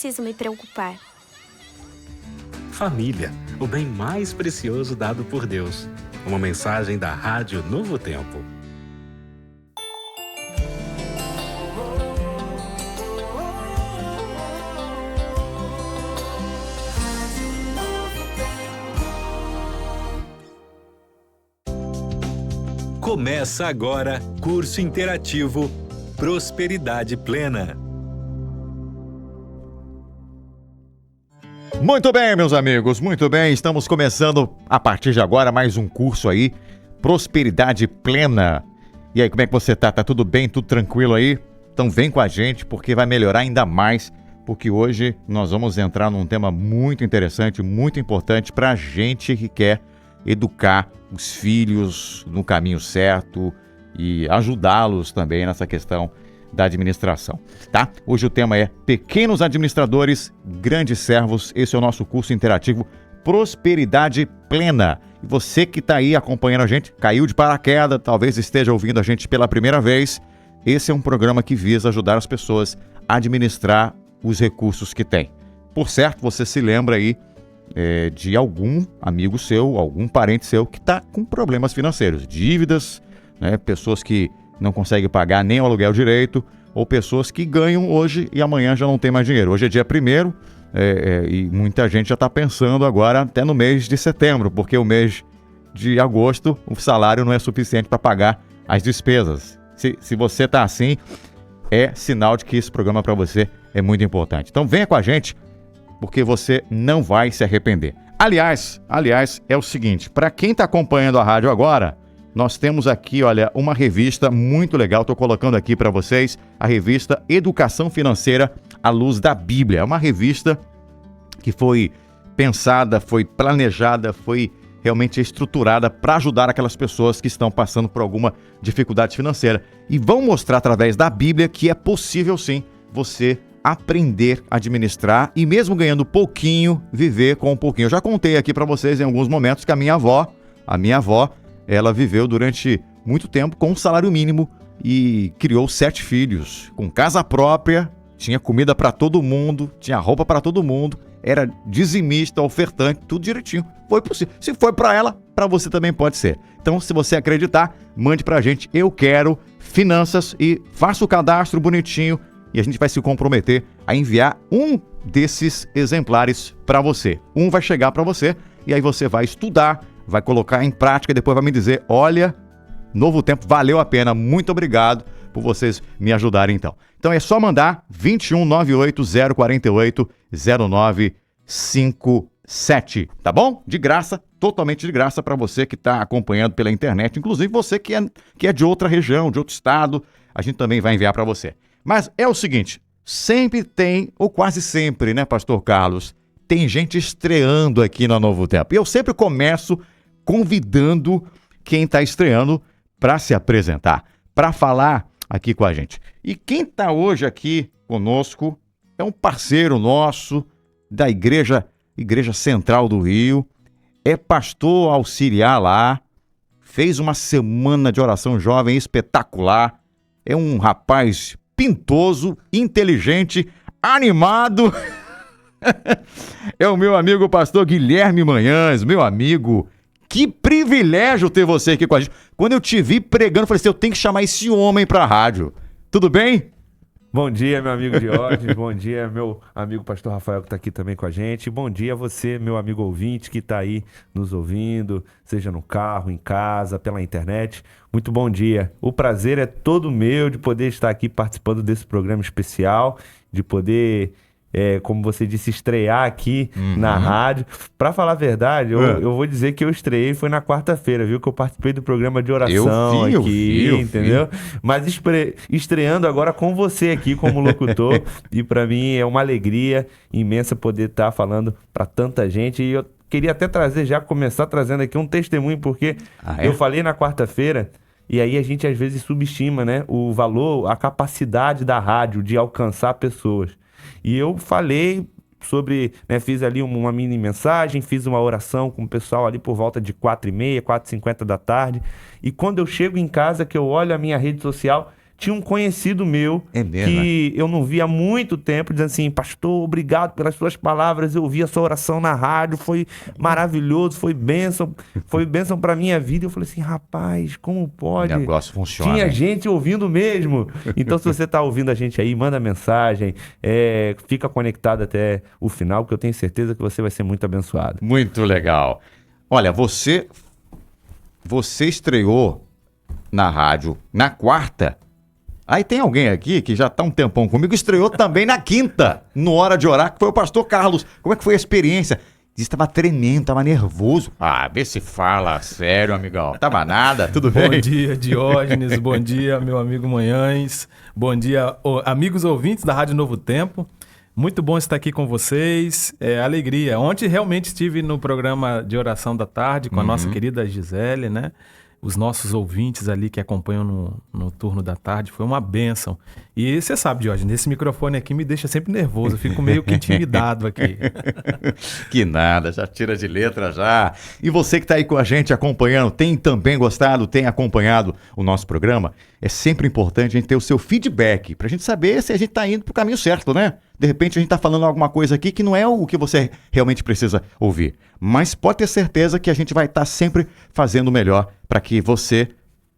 Preciso me preocupar. Família, o bem mais precioso dado por Deus. Uma mensagem da Rádio Novo Tempo. Começa agora curso interativo Prosperidade Plena. Muito bem, meus amigos, muito bem. Estamos começando a partir de agora mais um curso aí, Prosperidade Plena. E aí, como é que você tá? Tá tudo bem? Tudo tranquilo aí? Então vem com a gente porque vai melhorar ainda mais, porque hoje nós vamos entrar num tema muito interessante, muito importante para a gente que quer educar os filhos no caminho certo e ajudá-los também nessa questão da administração, tá? Hoje o tema é Pequenos Administradores, Grandes Servos. Esse é o nosso curso interativo Prosperidade Plena. E você que está aí acompanhando a gente, caiu de paraquedas, talvez esteja ouvindo a gente pela primeira vez, esse é um programa que visa ajudar as pessoas a administrar os recursos que têm. Por certo, você se lembra aí de algum amigo seu, algum parente seu que está com problemas financeiros, dívidas, né? Pessoas que não conseguem pagar nem o aluguel direito, ou pessoas que ganham hoje e amanhã já não tem mais dinheiro. Hoje é dia 1º e muita gente já está pensando agora até no mês de setembro, porque o mês de agosto o salário não é suficiente para pagar as despesas. Se você está assim, é sinal de que esse programa para você é muito importante. Então venha com a gente, porque você não vai se arrepender. Aliás, é o seguinte, para quem está acompanhando a rádio agora, nós temos aqui, olha, uma revista muito legal, estou colocando aqui para vocês, a revista Educação Financeira à Luz da Bíblia. É uma revista que foi pensada, foi planejada, foi realmente estruturada para ajudar aquelas pessoas que estão passando por alguma dificuldade financeira. E vão mostrar através da Bíblia que é possível sim você aprender a administrar e mesmo ganhando pouquinho, viver com um pouquinho. Eu já contei aqui para vocês em alguns momentos que a minha avó, ela viveu durante muito tempo com um salário mínimo e criou 7 filhos, com casa própria, tinha comida para todo mundo, tinha roupa para todo mundo, era dizimista, ofertante, tudo direitinho. Foi possível. Se foi para ela, para você também pode ser. Então, se você acreditar, mande para a gente, eu quero finanças, e faça o cadastro bonitinho e a gente vai se comprometer a enviar um desses exemplares para você. Um vai chegar para você e aí você vai estudar, vai colocar em prática e depois vai me dizer, olha, Novo Tempo valeu a pena, muito obrigado por vocês me ajudarem então. Então é só mandar 21 98 048 0957, tá bom? De graça, totalmente de graça para você que está acompanhando pela internet, inclusive você que é de outra região, de outro estado, a gente também vai enviar para você. Mas é o seguinte, sempre tem, ou quase sempre, né, Pastor Carlos, tem gente estreando aqui na Novo Tempo. E eu sempre começo convidando quem está estreando para se apresentar, para falar aqui com a gente. E quem está hoje aqui conosco é um parceiro nosso da Igreja Central do Rio, é pastor auxiliar lá, fez uma semana de oração jovem espetacular, é um rapaz pintoso, inteligente, animado. É o meu amigo pastor Guilherme Manhães, meu amigo. Que privilégio ter você aqui com a gente. Quando eu te vi pregando, eu falei assim, eu tenho que chamar esse homem pra rádio. Tudo bem? Bom dia, meu amigo Diógenes. Bom dia, meu amigo pastor Rafael, que está aqui também com a gente. Bom dia a você, meu amigo ouvinte, que está aí nos ouvindo, seja no carro, em casa, pela internet. Muito bom dia. O prazer é todo meu de poder estar aqui participando desse programa especial, de poder, como você disse, estrear aqui na rádio. Para falar a verdade, eu vou dizer que eu estreiei foi na quarta-feira, viu? Que eu participei do programa de oração aqui, entendeu? Mas estreando agora com você aqui como locutor. E para mim é uma alegria imensa poder estar falando para tanta gente. E eu queria até começar trazendo aqui um testemunho, porque eu falei na quarta-feira. E aí a gente às vezes subestima, né, o valor, a capacidade da rádio de alcançar pessoas. E eu falei sobre, né, fiz ali uma mini mensagem, fiz uma oração com o pessoal ali por volta de 4h30, 4h50 da tarde. E quando eu chego em casa, que eu olho a minha rede social, tinha um conhecido meu que eu não via há muito tempo, dizendo assim: pastor, obrigado pelas suas palavras, eu ouvi a sua oração na rádio, foi maravilhoso, foi bênção para minha vida. Eu falei assim: rapaz, como pode? O negócio funciona. Tinha gente ouvindo mesmo. Então, se você está ouvindo a gente aí, manda mensagem, fica conectado até o final, porque eu tenho certeza que você vai ser muito abençoado. Muito legal. Olha, você estreou na rádio na quarta. Aí tem alguém aqui que já está um tempão comigo, estreou também na quinta, no Hora de Orar, que foi o pastor Carlos. Como é que foi a experiência? Estava tremendo, estava nervoso. Vê se fala sério, amigão. Tava nada, tudo bem? Bom dia, Diógenes. Bom dia, meu amigo Manhães. Bom dia, amigos ouvintes da Rádio Novo Tempo. Muito bom estar aqui com vocês. Alegria. Ontem realmente estive no programa de oração da tarde com a nossa querida Gisele, né? Os nossos ouvintes ali que acompanham no turno da tarde. Foi uma bênção. E você sabe, Diógenes, esse microfone aqui me deixa sempre nervoso. Eu fico meio que intimidado aqui. Que nada, já tira de letra já. E você que está aí com a gente acompanhando, tem também gostado, tem acompanhado o nosso programa? É sempre importante a gente ter o seu feedback, para a gente saber se a gente está indo para o caminho certo, né? De repente a gente está falando alguma coisa aqui que não é o que você realmente precisa ouvir. Mas pode ter certeza que a gente vai estar sempre fazendo o melhor para que você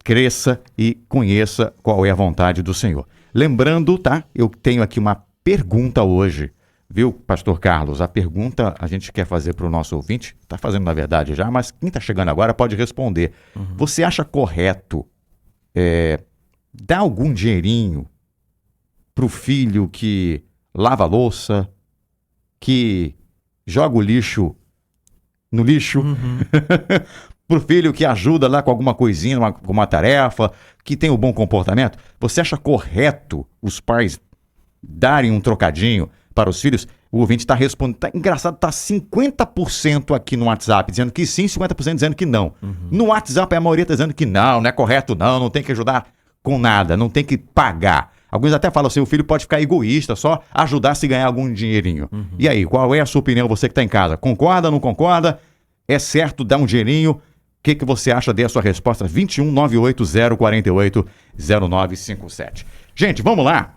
cresça e conheça qual é a vontade do Senhor. Lembrando, tá? Eu tenho aqui uma pergunta hoje, viu, pastor Carlos? A pergunta a gente quer fazer para o nosso ouvinte, está fazendo na verdade já, mas quem está chegando agora pode responder. Você acha correto dar algum dinheirinho para o filho que lava a louça, que joga o lixo no lixo, pro filho que ajuda lá com alguma coisinha, com uma tarefa, que tem um bom comportamento? Você acha correto os pais darem um trocadinho para os filhos? O ouvinte está respondendo, engraçado, está 50% aqui no WhatsApp dizendo que sim, 50% dizendo que não. No WhatsApp a maioria está dizendo que não é correto não tem que ajudar com nada, não tem que pagar. Alguns até falam assim, o filho pode ficar egoísta, só ajudar se ganhar algum dinheirinho. E aí, qual é a sua opinião, você que está em casa? Concorda, não concorda? É certo dar um dinheirinho? O que você acha? Dê a sua resposta. 21 98 048 0957. Gente, vamos lá.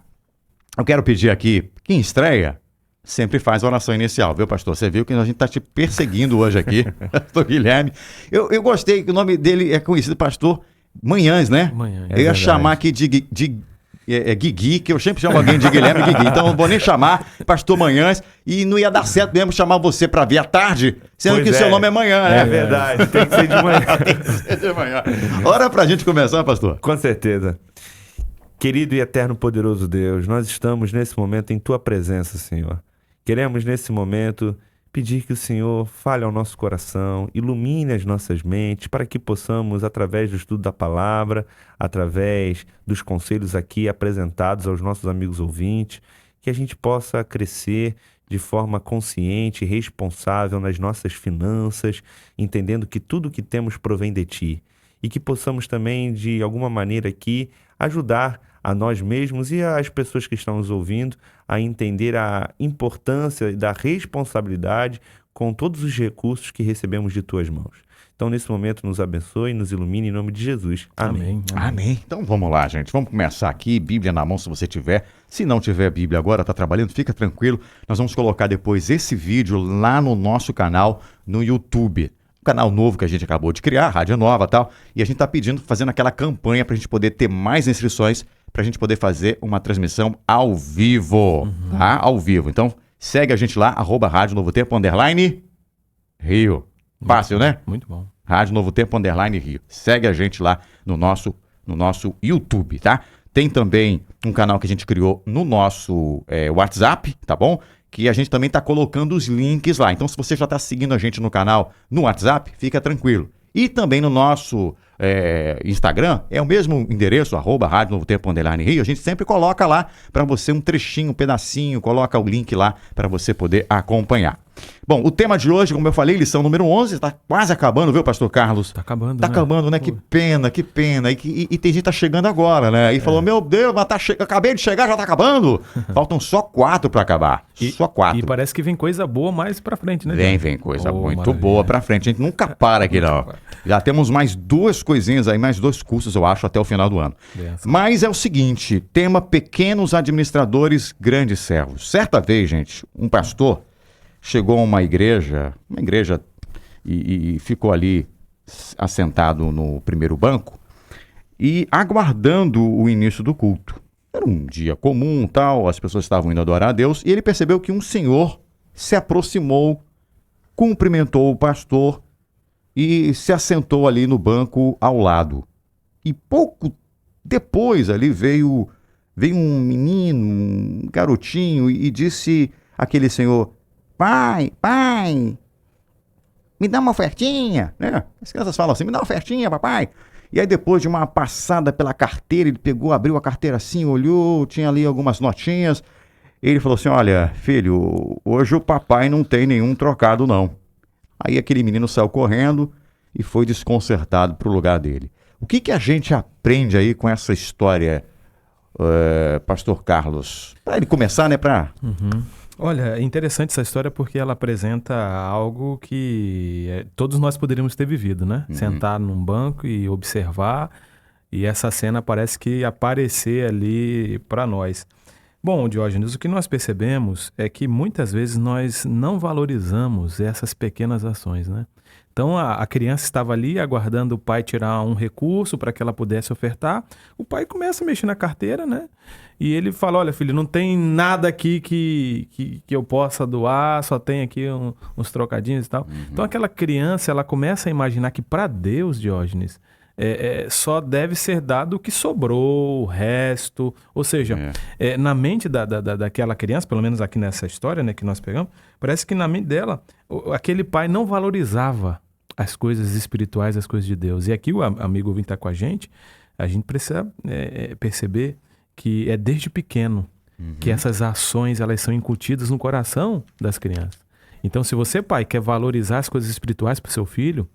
Eu quero pedir aqui, quem estreia, sempre faz a oração inicial, viu, pastor? Você viu que a gente está te perseguindo hoje aqui, pastor Guilherme. Eu gostei que o nome dele é conhecido, pastor Manhães, né? Manhães. Eu ia chamar aqui de Guigui, que eu sempre chamo alguém de Guilherme Guigui, então não vou nem chamar pastor Manhães, e não ia dar certo mesmo chamar você para vir à tarde, sendo que seu nome é Manhã, né? É verdade, tem que ser de manhã. Tem que ser de manhã. Hora pra gente começar, pastor. Com certeza. Querido e eterno poderoso Deus, nós estamos nesse momento em Tua presença, Senhor. Queremos nesse momento pedir que o Senhor fale ao nosso coração, ilumine as nossas mentes, para que possamos, através do estudo da palavra, através dos conselhos aqui apresentados aos nossos amigos ouvintes, que a gente possa crescer de forma consciente e responsável nas nossas finanças, entendendo que tudo que temos provém de Ti. E que possamos também, de alguma maneira aqui, ajudar a nós mesmos e às pessoas que estão nos ouvindo a entender a importância da responsabilidade com todos os recursos que recebemos de Tuas mãos. Então, nesse momento, nos abençoe e nos ilumine em nome de Jesus. Amém. Amém. Então, vamos lá, gente. Vamos começar aqui. Bíblia na mão, se você tiver. Se não tiver Bíblia agora, está trabalhando, fica tranquilo. Nós vamos colocar depois esse vídeo lá no nosso canal no YouTube. Um canal novo que a gente acabou de criar, Rádio Nova e tal. E a gente está fazendo aquela campanha para a gente poder ter mais inscrições, para a gente poder fazer uma transmissão ao vivo, tá? Ao vivo. Então, segue a gente lá, @Rádio Novo Tempo, _Rio. Fácil, né? Muito bom. Rádio Novo Tempo, _Rio. Segue a gente lá no nosso YouTube, tá? Tem também um canal que a gente criou no nosso WhatsApp, tá bom? Que a gente também está colocando os links lá. Então, se você já está seguindo a gente no canal no WhatsApp, fica tranquilo. E também no nosso Instagram, é o mesmo endereço, @Rádio Novo Tempo, _Rio. A gente sempre coloca lá para você um trechinho, um pedacinho, coloca o link lá para você poder acompanhar. Bom, o tema de hoje, como eu falei, lição número 11, tá quase acabando, viu, pastor Carlos? Tá acabando, Tá né? acabando, né? Que pena, que pena. E tem gente que tá chegando agora, né? E falou, meu Deus, mas acabei de chegar, já tá acabando. Faltam só 4 para acabar. Só 4. E parece que vem coisa boa mais pra frente, né? Vem coisa Oh, muito maravilha. boa pra frente. A gente nunca para aqui, não. Já temos mais 2 coisinhas aí, mais 2 cursos, eu acho, até o final do ano. Benção. Mas é o seguinte, tema pequenos administradores, grandes servos. Certa vez, gente, um pastor chegou a uma igreja e ficou ali assentado no primeiro banco e aguardando o início do culto. Era um dia comum, tal, as pessoas estavam indo adorar a Deus e ele percebeu que um senhor se aproximou, cumprimentou o pastor e se assentou ali no banco ao lado. E pouco depois ali veio um menino, um garotinho e disse àquele senhor: Pai, me dá uma ofertinha, né? As crianças falam assim, me dá uma ofertinha, papai. E aí depois de uma passada pela carteira, ele abriu a carteira assim, olhou, tinha ali algumas notinhas. Ele falou assim, olha, filho, hoje o papai não tem nenhum trocado não. Aí aquele menino saiu correndo e foi desconcertado pro lugar dele. O que a gente aprende aí com essa história, pastor Carlos? Para ele começar, né, Olha, é interessante essa história porque ela apresenta algo que todos nós poderíamos ter vivido, né? Sentar num banco e observar, e essa cena parece que aparecer ali para nós. Bom, Diógenes, o que nós percebemos é que muitas vezes nós não valorizamos essas pequenas ações, né? Então a criança estava ali aguardando o pai tirar um recurso para que ela pudesse ofertar. O pai começa a mexer na carteira, né? E ele fala, olha filho, não tem nada aqui que eu possa doar, só tem aqui uns trocadinhos e tal. Então aquela criança, ela começa a imaginar que para Deus, Diógenes, só deve ser dado o que sobrou, o resto. Ou seja, na mente daquela criança, pelo menos aqui nessa história, né, que nós pegamos, parece que na mente dela, aquele pai não valorizava as coisas espirituais, as coisas de Deus. E aqui o amigo ouvinte está com a gente precisa perceber que é desde pequeno que essas ações elas são incutidas no coração das crianças. Então, se você, pai, quer valorizar as coisas espirituais para o seu filho,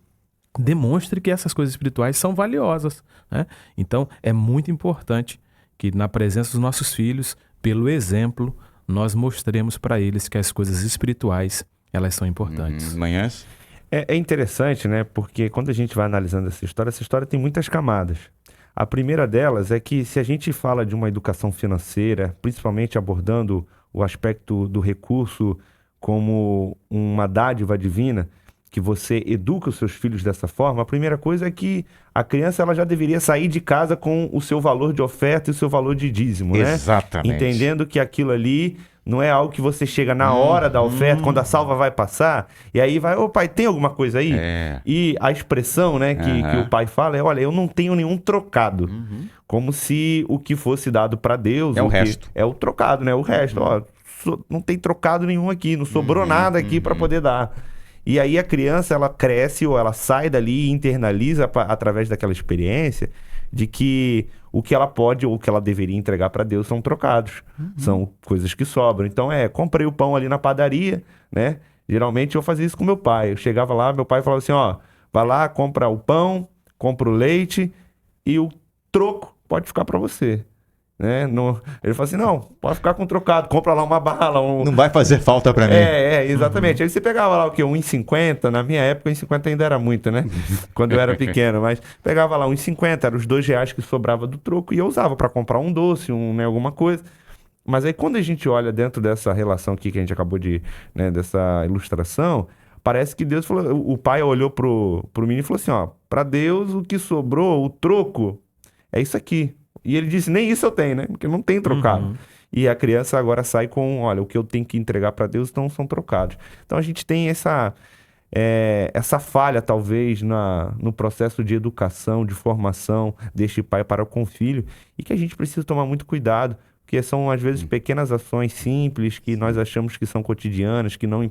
demonstre que essas coisas espirituais são valiosas, né? Então, é muito importante que na presença dos nossos filhos, pelo exemplo, nós mostremos para eles que as coisas espirituais, elas são importantes. Manhãs? É interessante, né? Porque quando a gente vai analisando essa história tem muitas camadas. A primeira delas é que se a gente fala de uma educação financeira, principalmente abordando o aspecto do recurso como uma dádiva divina, que você educa os seus filhos dessa forma, a primeira coisa é que a criança ela já deveria sair de casa com o seu valor de oferta e o seu valor de dízimo, né? Exatamente. Entendendo que aquilo ali não é algo que você chega na hora da oferta, quando a salva vai passar, e aí vai, ô pai, tem alguma coisa aí? E a expressão, né, que o pai fala é, olha, eu não tenho nenhum trocado. Como se o que fosse dado para Deus... É o resto. É o trocado, né? O resto, ó, não tem trocado nenhum aqui, não sobrou nada aqui para poder dar. E aí a criança, ela cresce ou ela sai dali e internaliza através daquela experiência de que o que ela pode ou o que ela deveria entregar para Deus são trocados. São coisas que sobram. Então, comprei o pão ali na padaria, né? Geralmente eu fazia isso com meu pai. Eu chegava lá, meu pai falava assim, ó, vai lá, compra o pão, compra o leite e o troco pode ficar para você. Né? Ele falou assim, não, pode ficar com trocado, compra lá uma bala. Não vai fazer falta pra mim. Exatamente. Aí você pegava lá o quê? 1,50, na minha época 1,50 ainda era muito, né? Quando eu era pequeno, mas pegava lá 1,50, eram os R$2 que sobrava do troco e eu usava pra comprar um doce, né, alguma coisa. Mas aí quando a gente olha dentro dessa relação aqui que a gente acabou de, né, dessa ilustração, parece que Deus falou, o pai olhou pro menino e falou assim, ó, pra Deus o que sobrou, o troco, é isso aqui. E ele disse, nem isso eu tenho, né? Porque não tem trocado. E a criança agora sai com, olha, o que eu tenho que entregar para Deus não são trocados. Então a gente tem essa falha, talvez, no processo de educação, de formação deste pai para com o filho, e que a gente precisa tomar muito cuidado, porque são, às vezes, pequenas ações simples que nós achamos que são cotidianas, que não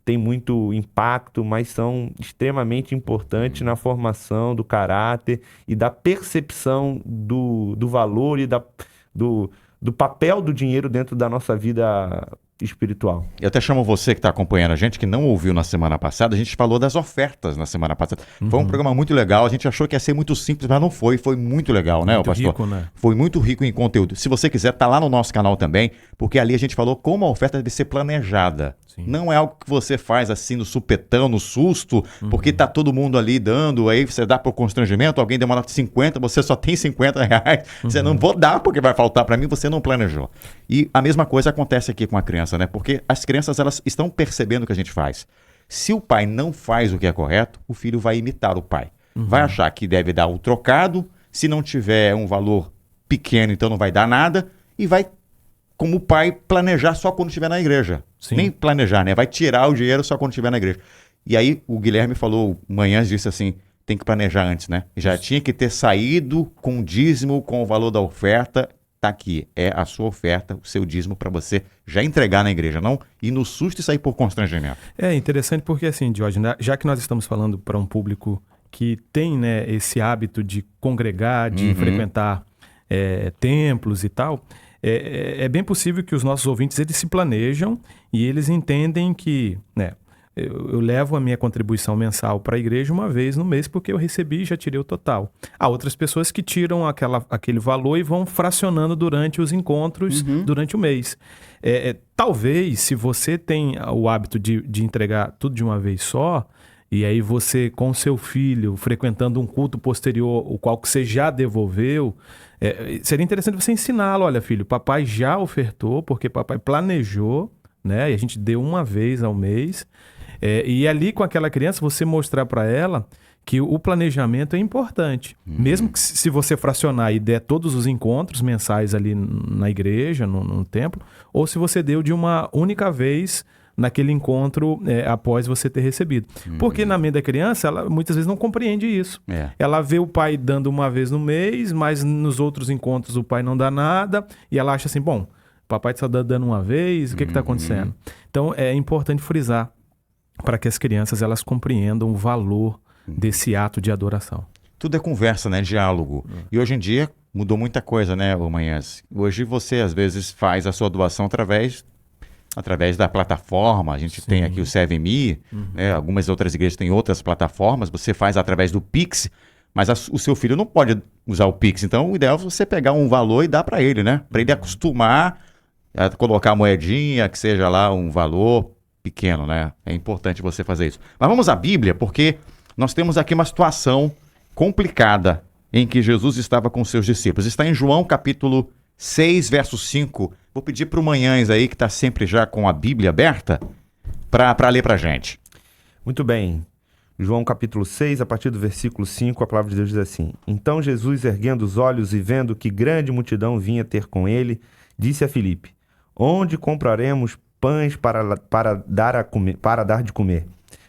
tem muito impacto, mas são extremamente importantes na formação do caráter e da percepção do valor e do papel do dinheiro dentro da nossa vida espiritual. Eu até chamo você que está acompanhando a gente, que não ouviu na semana passada, a gente falou das ofertas na semana passada. Foi um programa muito legal, a gente achou que ia ser muito simples, mas não foi, foi muito legal, né, Muito pastor? rico, né? Foi muito rico em conteúdo. Se você quiser, tá lá no nosso canal também, porque ali a gente falou como a oferta deve ser planejada. Sim. Não é algo que você faz assim no supetão, no susto, porque tá todo mundo ali dando, aí você dá por constrangimento, alguém deu uma nota de 50, você só tem 50 reais, você não vou dar porque vai faltar para mim, você não planejou. E a mesma coisa acontece aqui com a criança, né? Porque as crianças, elas estão percebendo o que a gente faz. Se o pai não faz o que é correto, o filho vai imitar o pai. Vai achar que deve dar o trocado, se não tiver um valor pequeno, então não vai dar nada, e vai, como pai, planejar só quando estiver na igreja. Sim. Nem planejar, né? Vai tirar o dinheiro só quando estiver na igreja. E aí o Guilherme falou, manhãs disse assim, tem que planejar antes, né? Já tinha que ter saído com o dízimo, com o valor da oferta. Tá aqui, é a sua oferta, o seu dízimo para você já entregar na igreja, não ir no susto e sair por constrangimento. É interessante porque, assim, Diógenes, já que nós estamos falando para um público que tem, né, esse hábito de congregar, de frequentar templos e tal, é bem possível que os nossos ouvintes eles se planejam e eles entendem que, né, eu levo a minha contribuição mensal para a igreja uma vez no mês porque eu recebi e já tirei o total. Há outras pessoas que tiram aquele valor e vão fracionando durante os encontros, durante o mês. Talvez, se você tem o hábito de entregar tudo de uma vez só, e aí você, com seu filho, frequentando um culto posterior, o qual que você já devolveu, seria interessante você ensiná-lo, olha filho, papai já ofertou, porque papai planejou, né? E a gente deu uma vez ao mês. E ali com aquela criança, você mostrar para ela que o planejamento é importante. Mesmo que se você fracionar e der todos os encontros mensais ali na igreja, no templo, ou se você deu de uma única vez naquele encontro após você ter recebido. Porque na mente da criança, ela muitas vezes não compreende isso. Ela vê o pai dando uma vez no mês, mas nos outros encontros o pai não dá nada, e ela acha assim, bom, papai está dando uma vez, o que está acontecendo? Então é importante frisar para que as crianças elas compreendam o valor desse ato de adoração. Tudo é conversa, né? Diálogo. E hoje em dia mudou muita coisa, né, Manhãs? Hoje você às vezes faz a sua doação através da plataforma. A gente tem aqui o 7Me, né? Algumas outras igrejas têm outras plataformas. Você faz através do Pix, mas o seu filho não pode usar o Pix. Então o ideal é você pegar um valor e dar para ele, né? Para ele acostumar a colocar a moedinha, que seja lá um valor pequeno, né? É importante você fazer isso. Mas vamos à Bíblia, porque nós temos aqui uma situação complicada em que Jesus estava com seus discípulos. Está em João capítulo 6, verso 5. Vou pedir para o Manhães aí, que está sempre já com a Bíblia aberta, para ler para a gente. Muito bem. João capítulo 6, a partir do versículo 5, a palavra de Deus diz assim: Então Jesus, erguendo os olhos e vendo que grande multidão vinha ter com ele, disse a Filipe: Onde compraremos pães para dar de comer?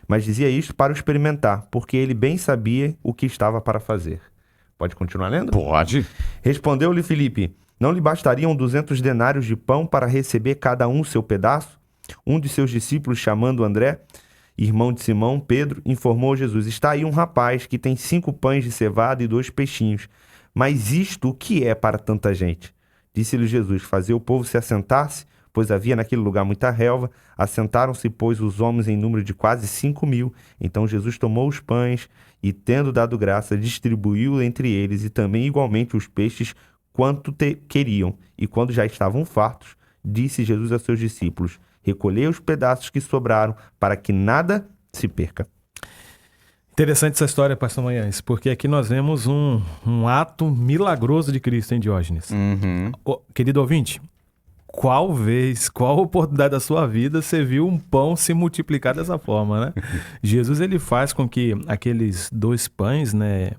Mas dizia isto para o experimentar, porque ele bem sabia o que estava para fazer. Pode continuar lendo? Pode. Respondeu-lhe Filipe: Não lhe bastariam 200 denários de pão para receber cada um seu pedaço? Um de seus discípulos, chamando André, irmão de Simão, Pedro, informou Jesus: Está aí um rapaz que tem 5 pães de cevada e 2 peixinhos. Mas isto o que é para tanta gente? Disse-lhe Jesus: Fazia o povo se assentar-se, pois havia naquele lugar muita relva. Assentaram-se, pois, os homens em número de quase 5.000. Então Jesus tomou os pães e, tendo dado graça, distribuiu entre eles, e também igualmente os peixes, quanto queriam. E quando já estavam fartos, disse Jesus a seus discípulos: Recolhei os pedaços que sobraram, para que nada se perca. Interessante essa história, pastor Manhães, porque aqui nós vemos um ato milagroso de Cristo, hein, Diógenes? Querido ouvinte, qual oportunidade da sua vida você viu um pão se multiplicar dessa forma, né? Jesus, ele faz com que aqueles 2 pães, né,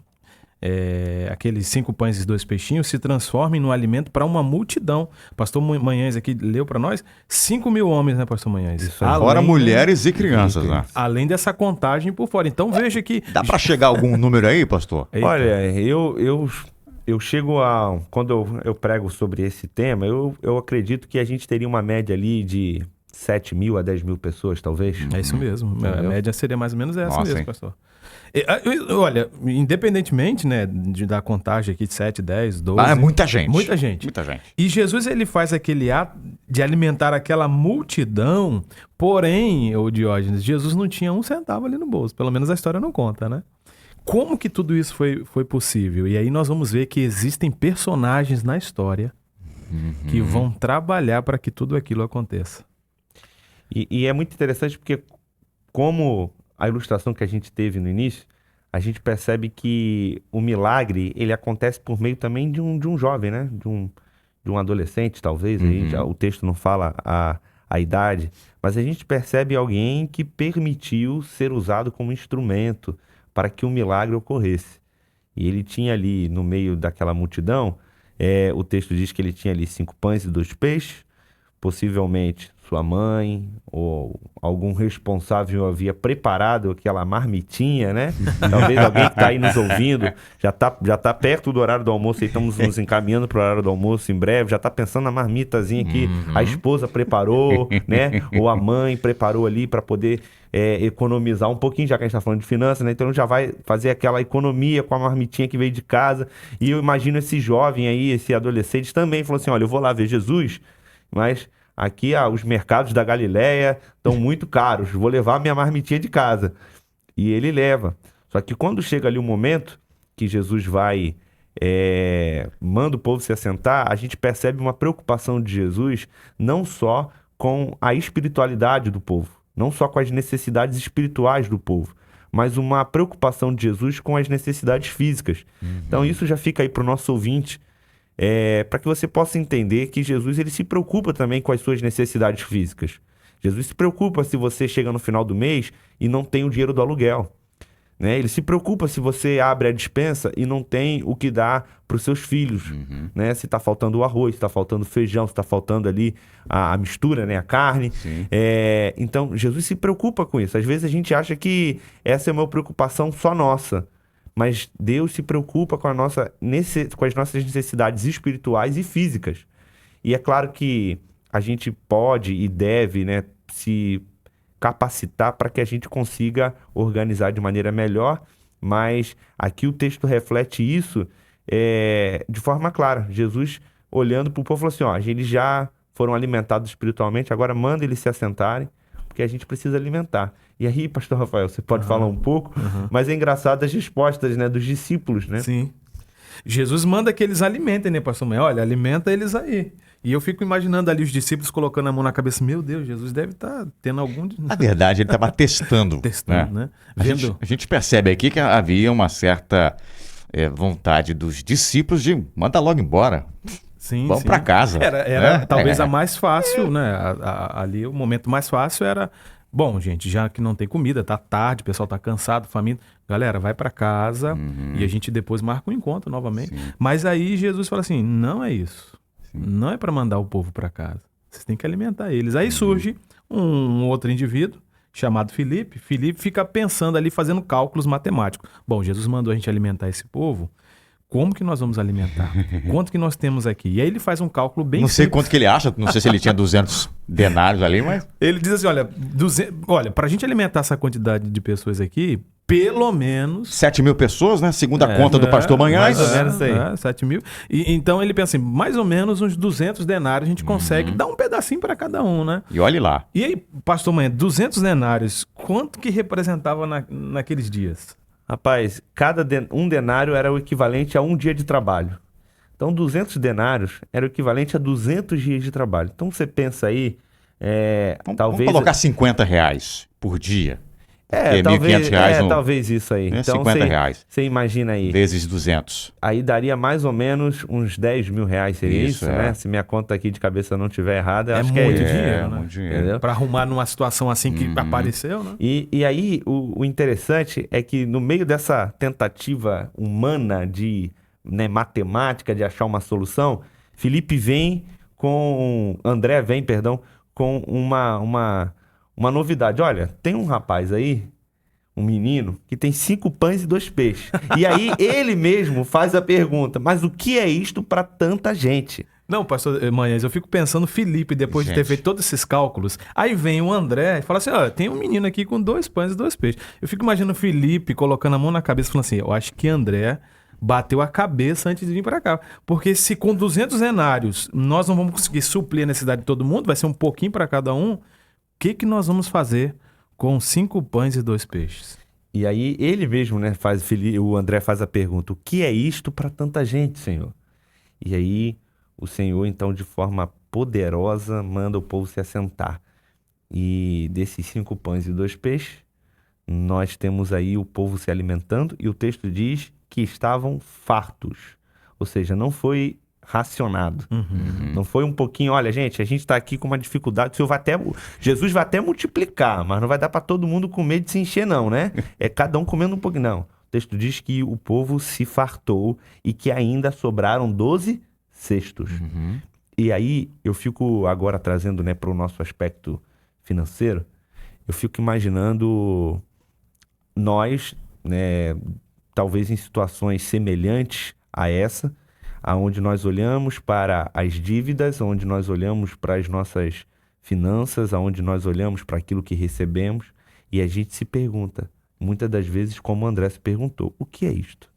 aqueles 5 pães e 2 peixinhos se transformem num alimento para uma multidão. Pastor Manhães aqui leu para nós 5.000 homens, né, pastor Manhães? Fora mulheres e crianças, né? Além dessa contagem por fora. Então veja que... Dá para chegar algum número aí, pastor? Eita. Olha, eu chego a... Quando eu prego sobre esse tema, eu acredito que a gente teria uma média ali de 7 mil a 10 mil pessoas, talvez. É isso mesmo. A média seria mais ou menos essa Nossa, mesmo, hein? pastor. Olha, independentemente, né, da contagem aqui de 7, 10, 12... Ah, é muita gente. Muita gente. Muita gente. E Jesus, ele faz aquele ato de alimentar aquela multidão, porém, ô Diógenes, Jesus não tinha um centavo ali no bolso. Pelo menos a história não conta, né? Como que tudo isso foi possível? E aí nós vamos ver que existem personagens na história que vão trabalhar para que tudo aquilo aconteça. E é muito interessante porque, como a ilustração que a gente teve no início, a gente percebe que o milagre, ele acontece por meio também de um jovem, né? De um adolescente, talvez. Aí o texto não fala a idade, mas a gente percebe alguém que permitiu ser usado como instrumento para que o milagre ocorresse. E ele tinha ali, no meio daquela multidão, o texto diz que ele tinha ali 5 pães e 2 peixes, possivelmente sua mãe ou algum responsável havia preparado aquela marmitinha, né? Talvez alguém que está aí nos ouvindo já tá perto do horário do almoço e estamos nos encaminhando para o horário do almoço em breve, já está pensando na marmitazinha que a esposa preparou, né? Ou a mãe preparou ali para poder economizar um pouquinho, já que a gente está falando de finanças, né? Então já vai fazer aquela economia com a marmitinha que veio de casa. E eu imagino esse jovem aí, esse adolescente também falou assim, olha, eu vou lá ver Jesus, mas aqui os mercados da Galileia estão muito caros, vou levar minha marmitinha de casa. E ele leva. Só que quando chega ali o momento que Jesus vai, manda o povo se assentar, a gente percebe uma preocupação de Jesus não só com a espiritualidade do povo, não só com as necessidades espirituais do povo, mas uma preocupação de Jesus com as necessidades físicas. Então isso já fica aí para o nosso ouvinte, para que você possa entender que Jesus ele se preocupa também com as suas necessidades físicas. Jesus se preocupa se você chega no final do mês e não tem o dinheiro do aluguel, né? Ele se preocupa se você abre a despensa e não tem o que dar para os seus filhos, né? Se está faltando o arroz, se está faltando o feijão, se está faltando ali a mistura, né? A carne. Então, Jesus se preocupa com isso. Às vezes a gente acha que essa é uma preocupação só nossa, mas Deus se preocupa com as nossas necessidades espirituais e físicas. E é claro que a gente pode e deve, né, se capacitar para que a gente consiga organizar de maneira melhor, mas aqui o texto reflete isso de forma clara. Jesus, olhando para o povo, falou assim, ó, eles já foram alimentados espiritualmente, agora manda eles se assentarem, porque a gente precisa alimentar. E aí, pastor Rafael, você pode falar um pouco, mas é engraçado as respostas, né, dos discípulos, né? Sim. Jesus manda que eles alimentem, né, pastor Mãe? Olha, alimenta eles aí. E eu fico imaginando ali os discípulos colocando a mão na cabeça. Meu Deus, Jesus deve estar tendo algum... Na verdade, ele estava testando. né? A gente percebe aqui que havia uma certa vontade dos discípulos de mandar logo embora. Sim, Vamos para casa. Era talvez a mais fácil, né? Ali o momento mais fácil era... Bom, gente, já que não tem comida, tá tarde, o pessoal tá cansado, faminto. Galera, vai para casa e a gente depois marca um encontro novamente. Sim. Mas aí Jesus fala assim, não é isso. Não é para mandar o povo para casa. Vocês têm que alimentar eles. Aí surge um outro indivíduo chamado Filipe. Filipe fica pensando ali, fazendo cálculos matemáticos. Bom, Jesus mandou a gente alimentar esse povo. Como que nós vamos alimentar? Quanto que nós temos aqui? E aí ele faz um cálculo bem Não sei simples. quanto que ele acha, não sei se ele tinha 200 denários ali, mas... Ele diz assim, olha, para a gente alimentar essa quantidade de pessoas aqui, pelo menos... 7 mil pessoas, né? Segundo a conta do pastor Manhães. Mais ou menos isso aí. 7 mil. E, então ele pensa assim, mais ou menos uns 200 denários a gente consegue dar um pedacinho para cada um, né? E olhe lá. E aí, pastor Manhã, 200 denários, quanto que representava naqueles dias? Rapaz, um denário era o equivalente a um dia de trabalho. Então, 200 denários era o equivalente a 200 dias de trabalho. Então, você pensa aí, talvez... Vamos colocar R$50 por dia. Talvez, R$1.500 talvez isso aí. Então, R$50. Você imagina aí. Vezes 200. Aí daria mais ou menos uns 10 mil reais, seria isso, né? é. Se minha conta aqui de cabeça não estiver errada, eu É acho que é muito isso. dinheiro, né? muito dinheiro. Entendeu? Para arrumar numa situação assim que apareceu, né? E aí, o interessante é que no meio dessa tentativa humana de matemática, de achar uma solução, André vem com uma novidade. Olha, tem um rapaz aí, um menino, que tem 5 pães e 2 peixes. E aí ele mesmo faz a pergunta, mas o que é isto para tanta gente? Não, pastor Manhães, eu fico pensando Felipe, depois de ter feito todos esses cálculos. Aí vem o André e fala assim, olha, tem um menino aqui com 2 pães e 2 peixes. Eu fico imaginando o Felipe colocando a mão na cabeça e falando assim, eu acho que André bateu a cabeça antes de vir para cá. Porque se com 200 denários nós não vamos conseguir suprir a necessidade de todo mundo, vai ser um pouquinho para cada um, o que nós vamos fazer com 5 pães e 2 peixes? E aí ele mesmo, né, o André faz a pergunta, o que é isto para tanta gente, Senhor? E aí o Senhor, então, de forma poderosa, manda o povo se assentar. E desses 5 pães e 2 peixes, nós temos aí o povo se alimentando, e o texto diz que estavam fartos. Ou seja, não foi racionado. Não foi um pouquinho, olha, gente, a gente está aqui com uma dificuldade, Jesus vai até multiplicar, mas não vai dar para todo mundo comer de se encher, não, né? É cada um comendo um pouquinho. Não. O texto diz que o povo se fartou e que ainda sobraram 12 cestos. E aí, eu fico agora trazendo, né, para o nosso aspecto financeiro, eu fico imaginando nós, né, talvez em situações semelhantes a essa, aonde nós olhamos para as dívidas, onde nós olhamos para as nossas finanças, aonde nós olhamos para aquilo que recebemos, e a gente se pergunta, muitas das vezes, como o André se perguntou, o que é isto?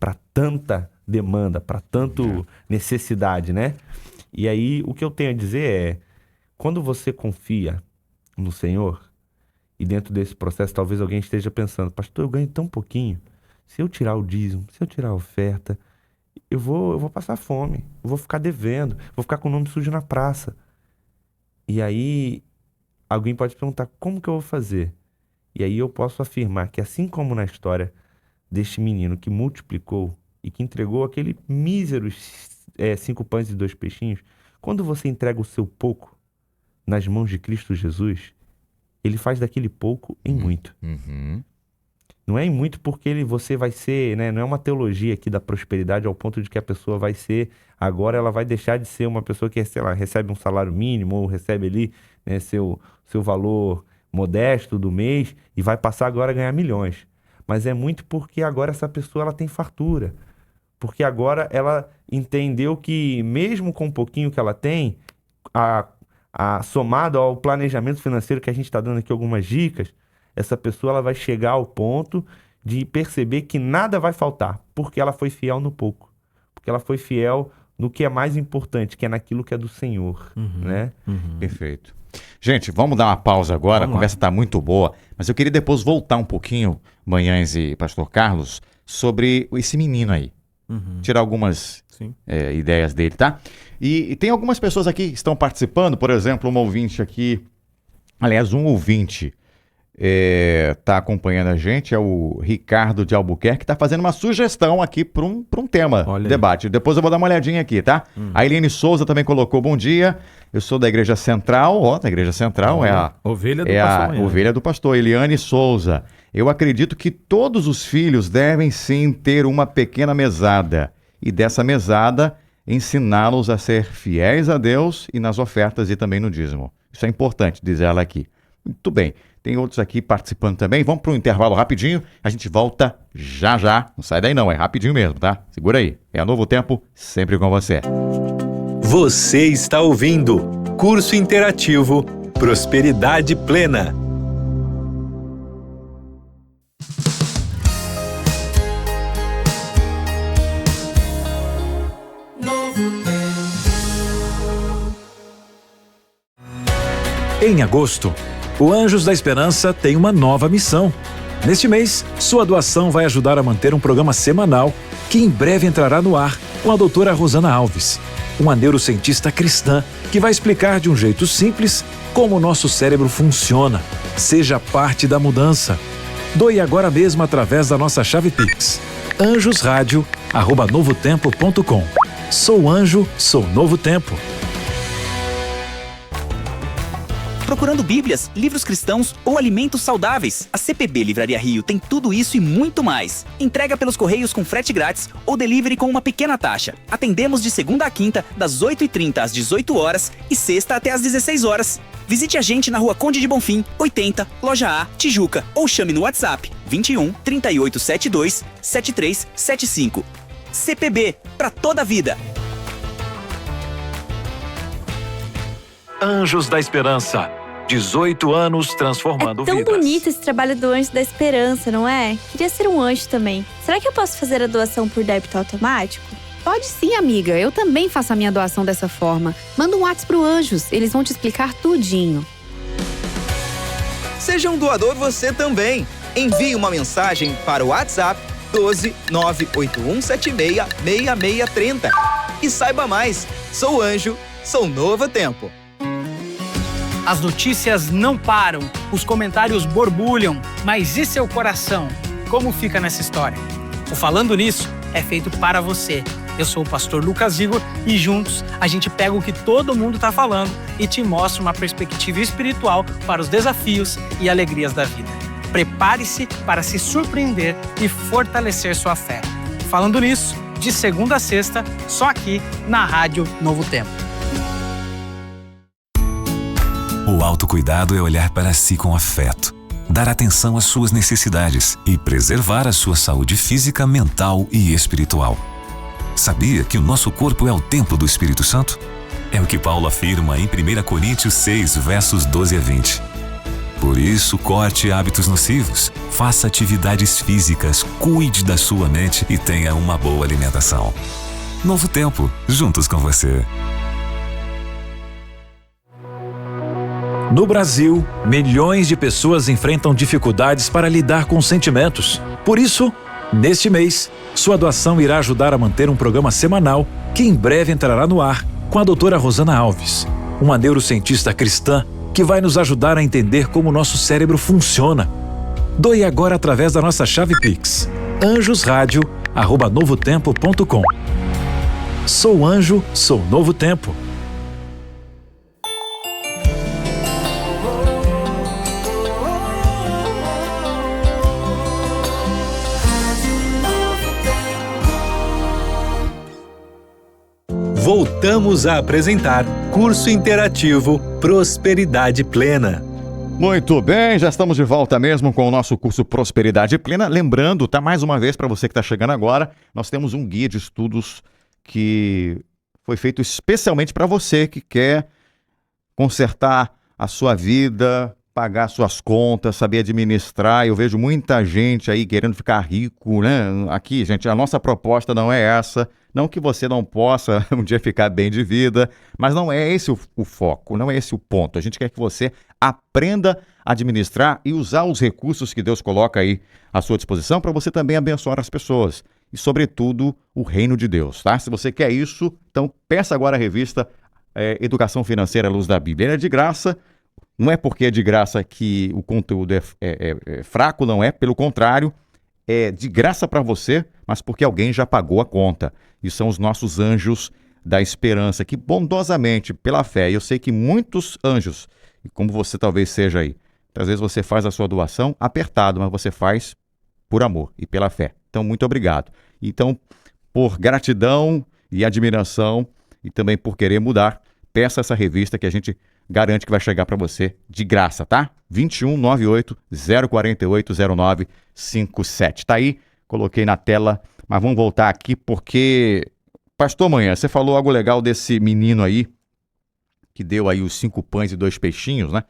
Para tanta demanda, para tanto necessidade, né? E aí, o que eu tenho a dizer é, quando você confia no Senhor, e dentro desse processo talvez alguém esteja pensando, pastor, eu ganho tão pouquinho, se eu tirar o dízimo, se eu tirar a oferta, eu vou passar fome, eu vou ficar devendo, vou ficar com o nome sujo na praça. E aí, alguém pode perguntar, como que eu vou fazer? E aí eu posso afirmar que assim como na história deste menino que multiplicou e que entregou aquele míseros 5 pães e 2 peixinhos, quando você entrega o seu pouco nas mãos de Cristo Jesus, ele faz daquele pouco em muito. Não é em muito porque você vai ser, né? Não é uma teologia aqui da prosperidade ao ponto de que a pessoa vai ser, agora ela vai deixar de ser uma pessoa que, sei lá, recebe um salário mínimo ou recebe ali, né, seu valor modesto do mês e vai passar agora a ganhar milhões. Mas é muito porque agora essa pessoa ela tem fartura. Porque agora ela entendeu que mesmo com um pouquinho que ela tem, somado ao planejamento financeiro que a gente está dando aqui algumas dicas, essa pessoa ela vai chegar ao ponto de perceber que nada vai faltar, porque ela foi fiel no pouco. Porque ela foi fiel no que é mais importante, que é naquilo que é do Senhor, né? Perfeito. Gente, vamos dar uma pausa agora, a conversa está muito boa, mas eu queria depois voltar um pouquinho, Manhães e Pastor Carlos, sobre esse menino aí. Tirar algumas ideias dele, tá? E tem algumas pessoas aqui que estão participando, por exemplo, um ouvinte está acompanhando a gente, é o Ricardo de Albuquerque, que está fazendo uma sugestão aqui para um tema, debate. Depois eu vou dar uma olhadinha aqui, tá? A Eliane Souza também colocou, bom dia, eu sou da Igreja Central, da Igreja Central é a ovelha do pastor Eliane Souza. Eu acredito que todos os filhos devem sim ter uma pequena mesada, e dessa mesada ensiná-los a ser fiéis a Deus e nas ofertas e também no dízimo. Isso é importante, diz ela aqui. Muito bem. Tem outros aqui participando também. Vamos para um intervalo rapidinho. A gente volta já já. Não sai daí não, é rapidinho mesmo, tá? Segura aí. É a Novo Tempo, sempre com você. Você está ouvindo Curso Interativo Prosperidade Plena. Em agosto, o Anjos da Esperança tem uma nova missão. Neste mês, sua doação vai ajudar a manter um programa semanal que em breve entrará no ar com a doutora Rosana Alves, uma neurocientista cristã que vai explicar de um jeito simples como o nosso cérebro funciona. Seja parte da mudança. Doe agora mesmo através da nossa chave Pix. anjosradio@novotempo.com. Sou anjo, sou Novo Tempo. Procurando bíblias, livros cristãos ou alimentos saudáveis? A CPB Livraria Rio tem tudo isso e muito mais. Entrega pelos correios com frete grátis ou delivery com uma pequena taxa. Atendemos de segunda a quinta, das 8h30 às 18 horas e sexta até às 16 horas. Visite a gente na Rua Conde de Bonfim, 80, Loja A, Tijuca, ou chame no WhatsApp 21 3872 7375. CPB, para toda a vida. Anjos da Esperança. 18 anos transformando É tão vidas. bonito esse trabalho do Anjo da Esperança, não é? Queria ser um anjo também. Será que eu posso fazer a doação por débito automático? Pode sim, amiga. Eu também faço a minha doação dessa forma. Manda um WhatsApp pro Anjos, eles vão te explicar tudinho. Seja um doador você também. Envie uma mensagem para o WhatsApp 12 98176 6630 e saiba mais. Sou Anjo, sou Novo Tempo. As notícias não param, os comentários borbulham, mas e seu coração? Como fica nessa história? O Falando Nisso é feito para você. Eu sou o pastor Lucas Igor e juntos a gente pega o que todo mundo está falando e te mostra uma perspectiva espiritual para os desafios e alegrias da vida. Prepare-se para se surpreender e fortalecer sua fé. Falando Nisso, de segunda a sexta, só aqui na Rádio Novo Tempo. O autocuidado é olhar para si com afeto, dar atenção às suas necessidades e preservar a sua saúde física, mental e espiritual. Sabia que o nosso corpo é o templo do Espírito Santo? É o que Paulo afirma em 1 Coríntios 6, versos 12 a 20. Por isso, corte hábitos nocivos, faça atividades físicas, cuide da sua mente e tenha uma boa alimentação. Novo Tempo, juntos com você. No Brasil, milhões de pessoas enfrentam dificuldades para lidar com sentimentos. Por isso, neste mês, sua doação irá ajudar a manter um programa semanal que em breve entrará no ar com a doutora Rosana Alves, uma neurocientista cristã que vai nos ajudar a entender como o nosso cérebro funciona. Doe agora através da nossa chave Pix, anjosradio@novotempo.com. Sou Anjo, sou Novo Tempo. Voltamos a apresentar Curso Interativo Prosperidade Plena. Muito bem, já estamos de volta mesmo com o nosso curso Prosperidade Plena. Lembrando, tá, mais uma vez, para você que está chegando agora, nós temos um guia de estudos que foi feito especialmente para você que quer consertar a sua vida, pagar suas contas, saber administrar. Eu vejo muita gente aí querendo ficar rico, né? Aqui, gente, a nossa proposta não é essa. Não que você não possa um dia ficar bem de vida, mas não é esse o foco, não é esse o ponto. A gente quer que você aprenda a administrar e usar os recursos que Deus coloca aí à sua disposição para você também abençoar as pessoas e, sobretudo, o reino de Deus, tá? Se você quer isso, então peça agora a revista Educação Financeira à Luz da Bíblia. Ela é de graça, não é porque é de graça que o conteúdo é fraco, não é, pelo contrário, é de graça para você, mas porque alguém já pagou a conta. E são os nossos anjos da esperança, que bondosamente, pela fé, e eu sei que muitos anjos, e como você talvez seja aí, às vezes você faz a sua doação apertado, mas você faz por amor e pela fé. Então, muito obrigado. Então, por gratidão e admiração, e também por querer mudar, peça essa revista que a gente garante que vai chegar para você de graça, tá? 2198-048-0957. Tá aí, coloquei na tela, mas vamos voltar aqui porque, Pastor Manhã, você falou algo legal desse menino aí, que deu aí os 5 pães e 2 peixinhos, né?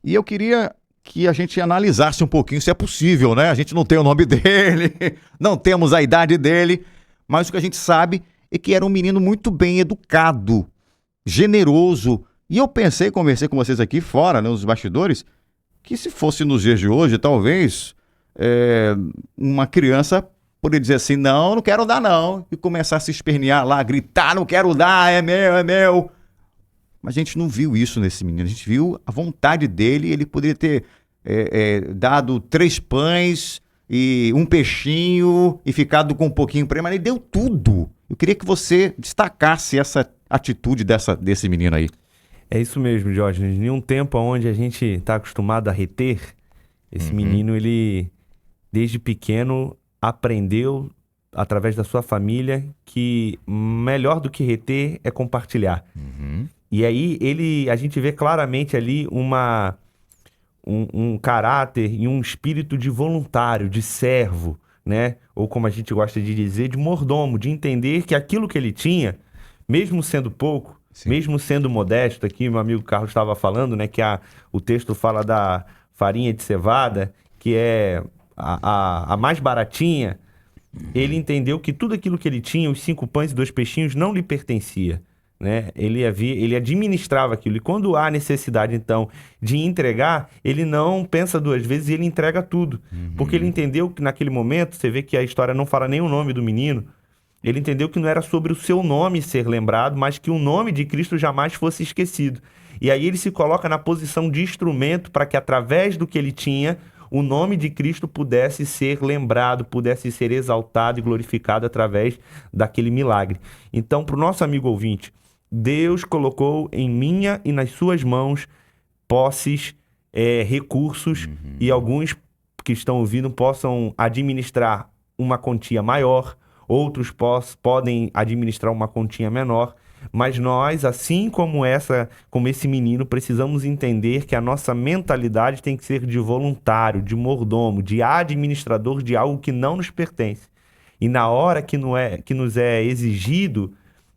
E eu queria que a gente analisasse um pouquinho se é possível, né? A gente não tem o nome dele, não temos a idade dele, mas o que a gente sabe é que era um menino muito bem educado, generoso. E eu conversei com vocês aqui fora, né, nos bastidores, que se fosse nos dias de hoje, talvez uma criança poderia dizer assim, não quero dar não, e começar a se espernear lá, gritar, não quero dar, é meu, é meu. Mas a gente não viu isso nesse menino, a gente viu a vontade dele, ele poderia ter dado 3 pães e 1 peixinho e ficado com um pouquinho para ele, mas ele deu tudo. Eu queria que você destacasse essa atitude desse menino aí. É isso mesmo, Jorge. Em um tempo onde a gente está acostumado a reter, esse menino, ele, desde pequeno, aprendeu, através da sua família, que melhor do que reter é compartilhar. E aí, a gente vê claramente ali um caráter e um espírito de voluntário, de servo, né? Ou como a gente gosta de dizer, de mordomo, de entender que aquilo que ele tinha, mesmo sendo pouco, Mesmo sendo modesto, aqui meu amigo Carlos estava falando, né, que o texto fala da farinha de cevada, que é a mais baratinha. Ele entendeu que tudo aquilo que ele tinha, os 5 pães e 2 peixinhos, não lhe pertencia, né? Ele administrava aquilo. E quando há necessidade, então, de entregar, ele não pensa 2 vezes e ele entrega tudo. Porque ele entendeu que naquele momento, você vê que a história não fala nem o nome do menino, ele entendeu que não era sobre o seu nome ser lembrado, mas que o nome de Cristo jamais fosse esquecido. E aí ele se coloca na posição de instrumento para que, através do que ele tinha, o nome de Cristo pudesse ser lembrado, pudesse ser exaltado e glorificado através daquele milagre. Então, para o nosso amigo ouvinte, Deus colocou em minha e nas suas mãos posses, recursos, e alguns que estão ouvindo possam administrar uma quantia maior, outros podem administrar uma quantia menor, mas nós, assim como esse menino, precisamos entender que a nossa mentalidade tem que ser de voluntário, de mordomo, de administrador de algo que não nos pertence. E na hora que nos é exigido,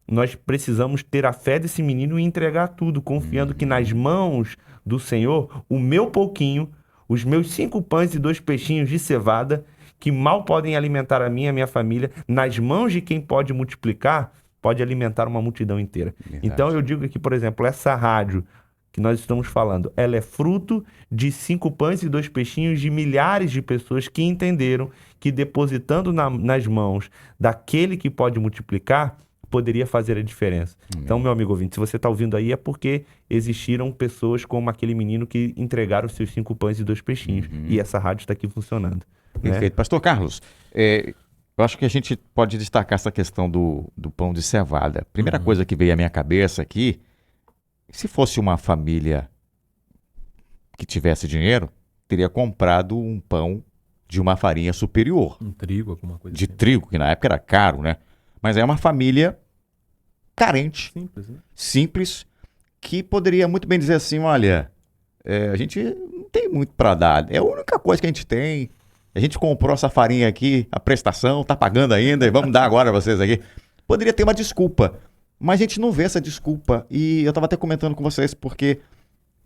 nós precisamos ter a fé desse menino e entregar tudo, confiando que nas mãos do Senhor, o meu pouquinho, os meus 5 pães e 2 peixinhos de cevada, que mal podem alimentar a mim e a minha família, nas mãos de quem pode multiplicar, pode alimentar uma multidão inteira. Verdade. Então eu digo aqui, por exemplo, essa rádio que nós estamos falando, ela é fruto de 5 pães e 2 peixinhos de milhares de pessoas que entenderam que depositando nas mãos daquele que pode multiplicar, poderia fazer a diferença. Então, meu amigo ouvinte, se você está ouvindo aí, é porque existiram pessoas como aquele menino que entregaram os seus 5 pães e 2 peixinhos. E essa rádio está aqui funcionando. Perfeito. Né? Pastor Carlos, eu acho que a gente pode destacar essa questão do pão de cevada. Primeira coisa que veio à minha cabeça aqui, se fosse uma família que tivesse dinheiro, teria comprado um pão de uma farinha superior. Um trigo, alguma coisa de assim. Trigo, que na época era caro, né? Mas é uma família carente, simples, que poderia muito bem dizer assim, olha, a gente não tem muito para dar, é a única coisa que a gente tem. A gente comprou essa farinha aqui, a prestação, tá pagando ainda, e vamos dar agora a vocês aqui. Poderia ter uma desculpa, mas a gente não vê essa desculpa. E eu estava até comentando com vocês, porque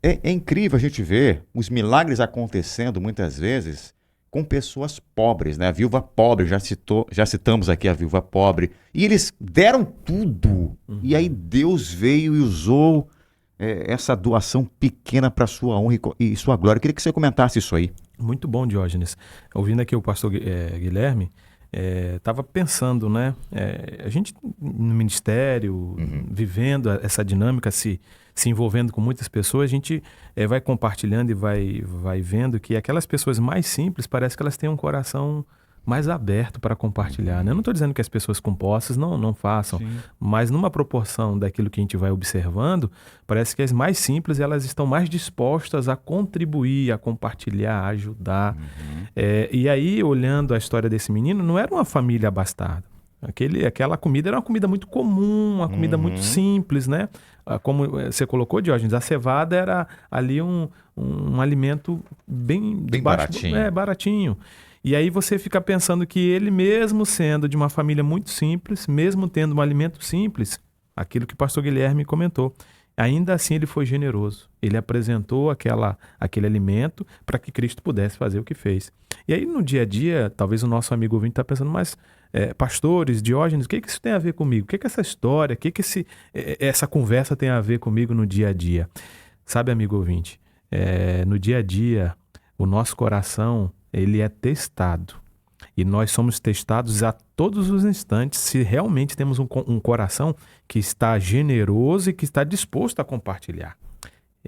é incrível a gente ver os milagres acontecendo muitas vezes com pessoas pobres, né? A viúva pobre, já citamos aqui a viúva pobre. E eles deram tudo. E aí Deus veio e usou essa doação pequena para sua honra e sua glória. Eu queria que você comentasse isso aí. Muito bom, Diógenes. Ouvindo aqui o pastor Guilherme, estava pensando, né? A gente no ministério, vivendo essa dinâmica, se envolvendo com muitas pessoas, a gente vai compartilhando e vai vendo que aquelas pessoas mais simples, parece que elas têm um coração mais aberto para compartilhar, né? Eu não estou dizendo que as pessoas com posses não façam, mas numa proporção daquilo que a gente vai observando, parece que as mais simples, elas estão mais dispostas a contribuir, a compartilhar, a ajudar. E aí, olhando a história desse menino, não era uma família abastada. Aquela comida era uma comida muito comum, uma comida muito simples, né? Como você colocou, Diógenes, a cevada era ali um alimento bem baratinho. Baratinho. E aí você fica pensando que ele, mesmo sendo de uma família muito simples, mesmo tendo um alimento simples, aquilo que o pastor Guilherme comentou, ainda assim ele foi generoso. Ele apresentou aquele alimento para que Cristo pudesse fazer o que fez. E aí no dia a dia, talvez o nosso amigo ouvinte está pensando, mas pastores, Diógenes, o que isso tem a ver comigo? O que essa história, o que essa conversa tem a ver comigo no dia a dia? Sabe, amigo ouvinte, no dia a dia, o nosso coração, ele é testado. E nós somos testados a todos os instantes se realmente temos um coração que está generoso e que está disposto a compartilhar.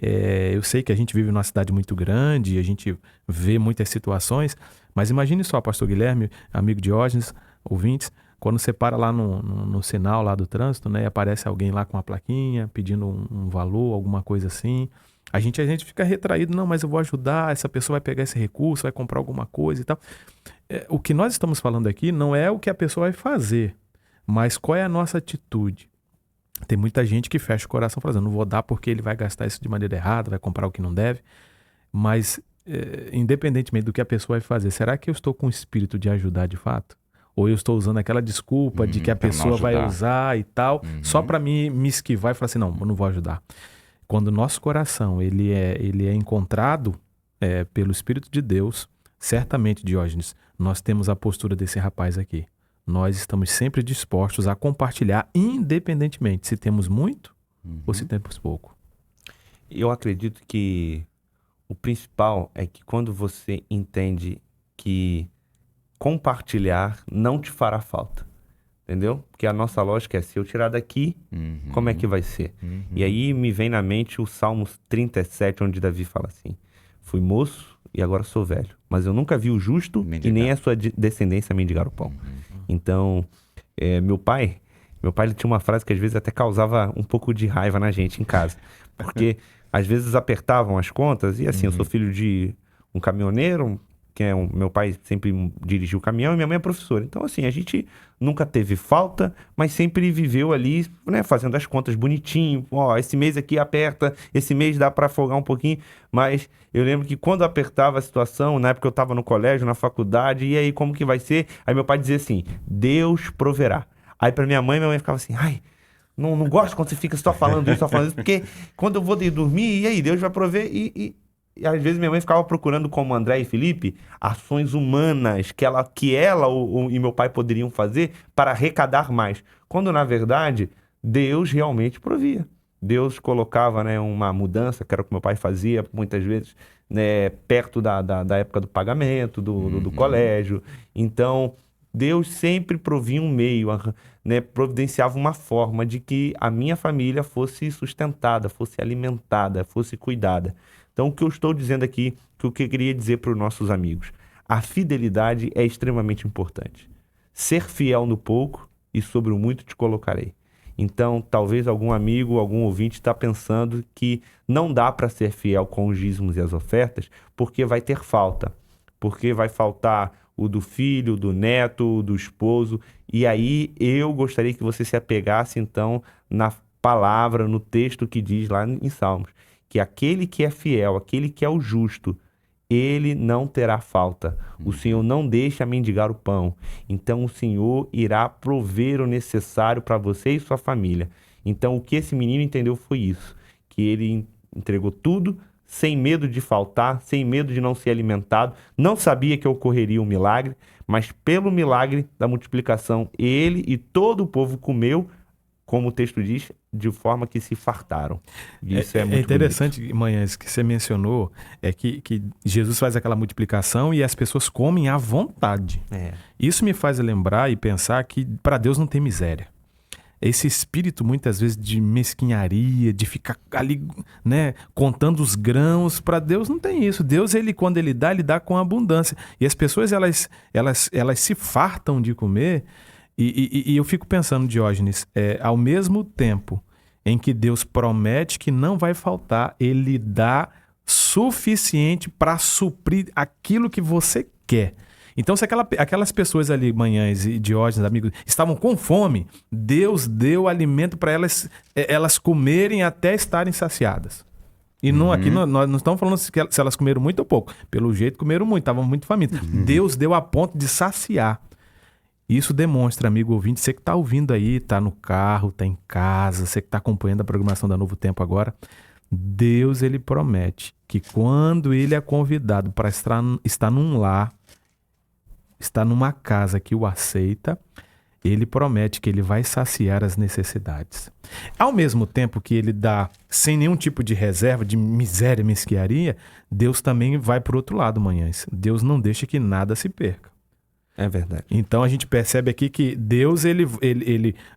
Eu sei que a gente vive numa cidade muito grande, a gente vê muitas situações, mas imagine só, pastor Guilherme, amigo Diógenes, ouvintes, quando você para lá no sinal lá do trânsito, né, e aparece alguém lá com uma plaquinha, pedindo um valor, alguma coisa assim, a gente fica retraído, não, mas eu vou ajudar, essa pessoa vai pegar esse recurso, vai comprar alguma coisa e tal. O que nós estamos falando aqui não é o que a pessoa vai fazer, mas qual é a nossa atitude. Tem muita gente que fecha o coração falando, não vou dar porque ele vai gastar isso de maneira errada, vai comprar o que não deve, mas independentemente do que a pessoa vai fazer, será que eu estou com o espírito de ajudar de fato? ou eu estou usando aquela desculpa de que a pra não pessoa vai ajudar. usar e tal, só para me esquivar e falar assim, não, eu não vou ajudar. Quando o nosso coração ele é encontrado pelo Espírito de Deus, certamente, Diógenes, nós temos a postura desse rapaz aqui. Nós estamos sempre dispostos a compartilhar, independentemente se temos muito ou se temos pouco. Eu acredito que o principal é que quando você entende que compartilhar não te fará falta, entendeu? Porque a nossa lógica é, se eu tirar daqui, como é que vai ser? E aí me vem na mente o Salmos 37, onde Davi fala assim, fui moço e agora sou velho, mas eu nunca vi o justo e nem a sua descendência mendigar o pão. Então, meu pai ele tinha uma frase que às vezes até causava um pouco de raiva na gente em casa, porque às vezes apertavam as contas e assim, eu sou filho de um caminhoneiro, meu pai sempre dirigiu o caminhão e minha mãe é professora. Então, assim, a gente nunca teve falta, mas sempre viveu ali, né, fazendo as contas bonitinho. Ó, esse mês aqui aperta, esse mês dá para folgar um pouquinho. Mas eu lembro que quando apertava a situação, na época eu estava no colégio, na faculdade, e aí como que vai ser? Aí meu pai dizia assim, Deus proverá. Aí para minha mãe ficava assim, ai, não gosto quando você fica só falando isso, porque quando eu vou dormir, e aí, Deus vai prover E às vezes minha mãe ficava procurando, como André e Felipe, ações humanas que ela e meu pai poderiam fazer para arrecadar mais. Quando, na verdade, Deus realmente provia. Deus colocava, né, uma mudança, que era o que meu pai fazia, muitas vezes, né, perto da época do pagamento, do colégio. Então, Deus sempre provia um meio, né, providenciava uma forma de que a minha família fosse sustentada, fosse alimentada, fosse cuidada. Então, o que eu estou dizendo aqui, que o que eu queria dizer para os nossos amigos, a fidelidade é extremamente importante. Ser fiel no pouco e sobre o muito te colocarei. Então, talvez algum amigo, algum ouvinte está pensando que não dá para ser fiel com os dízimos e as ofertas, porque vai ter falta. Porque vai faltar o do filho, do neto, do esposo. E aí, eu gostaria que você se apegasse, então, na palavra, no texto que diz lá em Salmos, que aquele que é fiel, aquele que é o justo, ele não terá falta. O Senhor não deixa mendigar o pão. Então o Senhor irá prover o necessário para você e sua família. Então o que esse menino entendeu foi isso, que ele entregou tudo, sem medo de faltar, sem medo de não ser alimentado, não sabia que ocorreria um milagre, mas pelo milagre da multiplicação, ele e todo o povo comeu, como o texto diz, de forma que se fartaram. Isso é muito interessante, bonito. Manhãs, que você mencionou, que Jesus faz aquela multiplicação e as pessoas comem à vontade. Isso me faz lembrar e pensar que para Deus não tem miséria. Esse espírito, muitas vezes, de mesquinharia, de ficar ali, né, contando os grãos, para Deus não tem isso. Deus, quando ele dá com abundância. E as pessoas, elas se fartam de comer. E eu fico pensando, Diógenes, ao mesmo tempo em que Deus promete que não vai faltar, ele dá suficiente para suprir aquilo que você quer. Então, se aquelas pessoas ali, Manhãs e Diógenes, amigos, estavam com fome, Deus deu alimento para elas comerem até estarem saciadas. E aqui nós não estamos falando se elas comeram muito ou pouco. Pelo jeito, comeram muito, estavam muito famintos. Deus deu a ponto de saciar. Isso demonstra, amigo ouvinte, você que está ouvindo aí, está no carro, está em casa, você que está acompanhando a programação da Novo Tempo agora, Deus, ele promete que quando ele é convidado para estar num lar, estar numa casa que o aceita, ele promete que ele vai saciar as necessidades. Ao mesmo tempo que ele dá sem nenhum tipo de reserva, de miséria, mesquiaria, Deus também vai para o outro lado, Manhãs. Deus não deixa que nada se perca. É verdade. Então a gente percebe aqui que Deus ele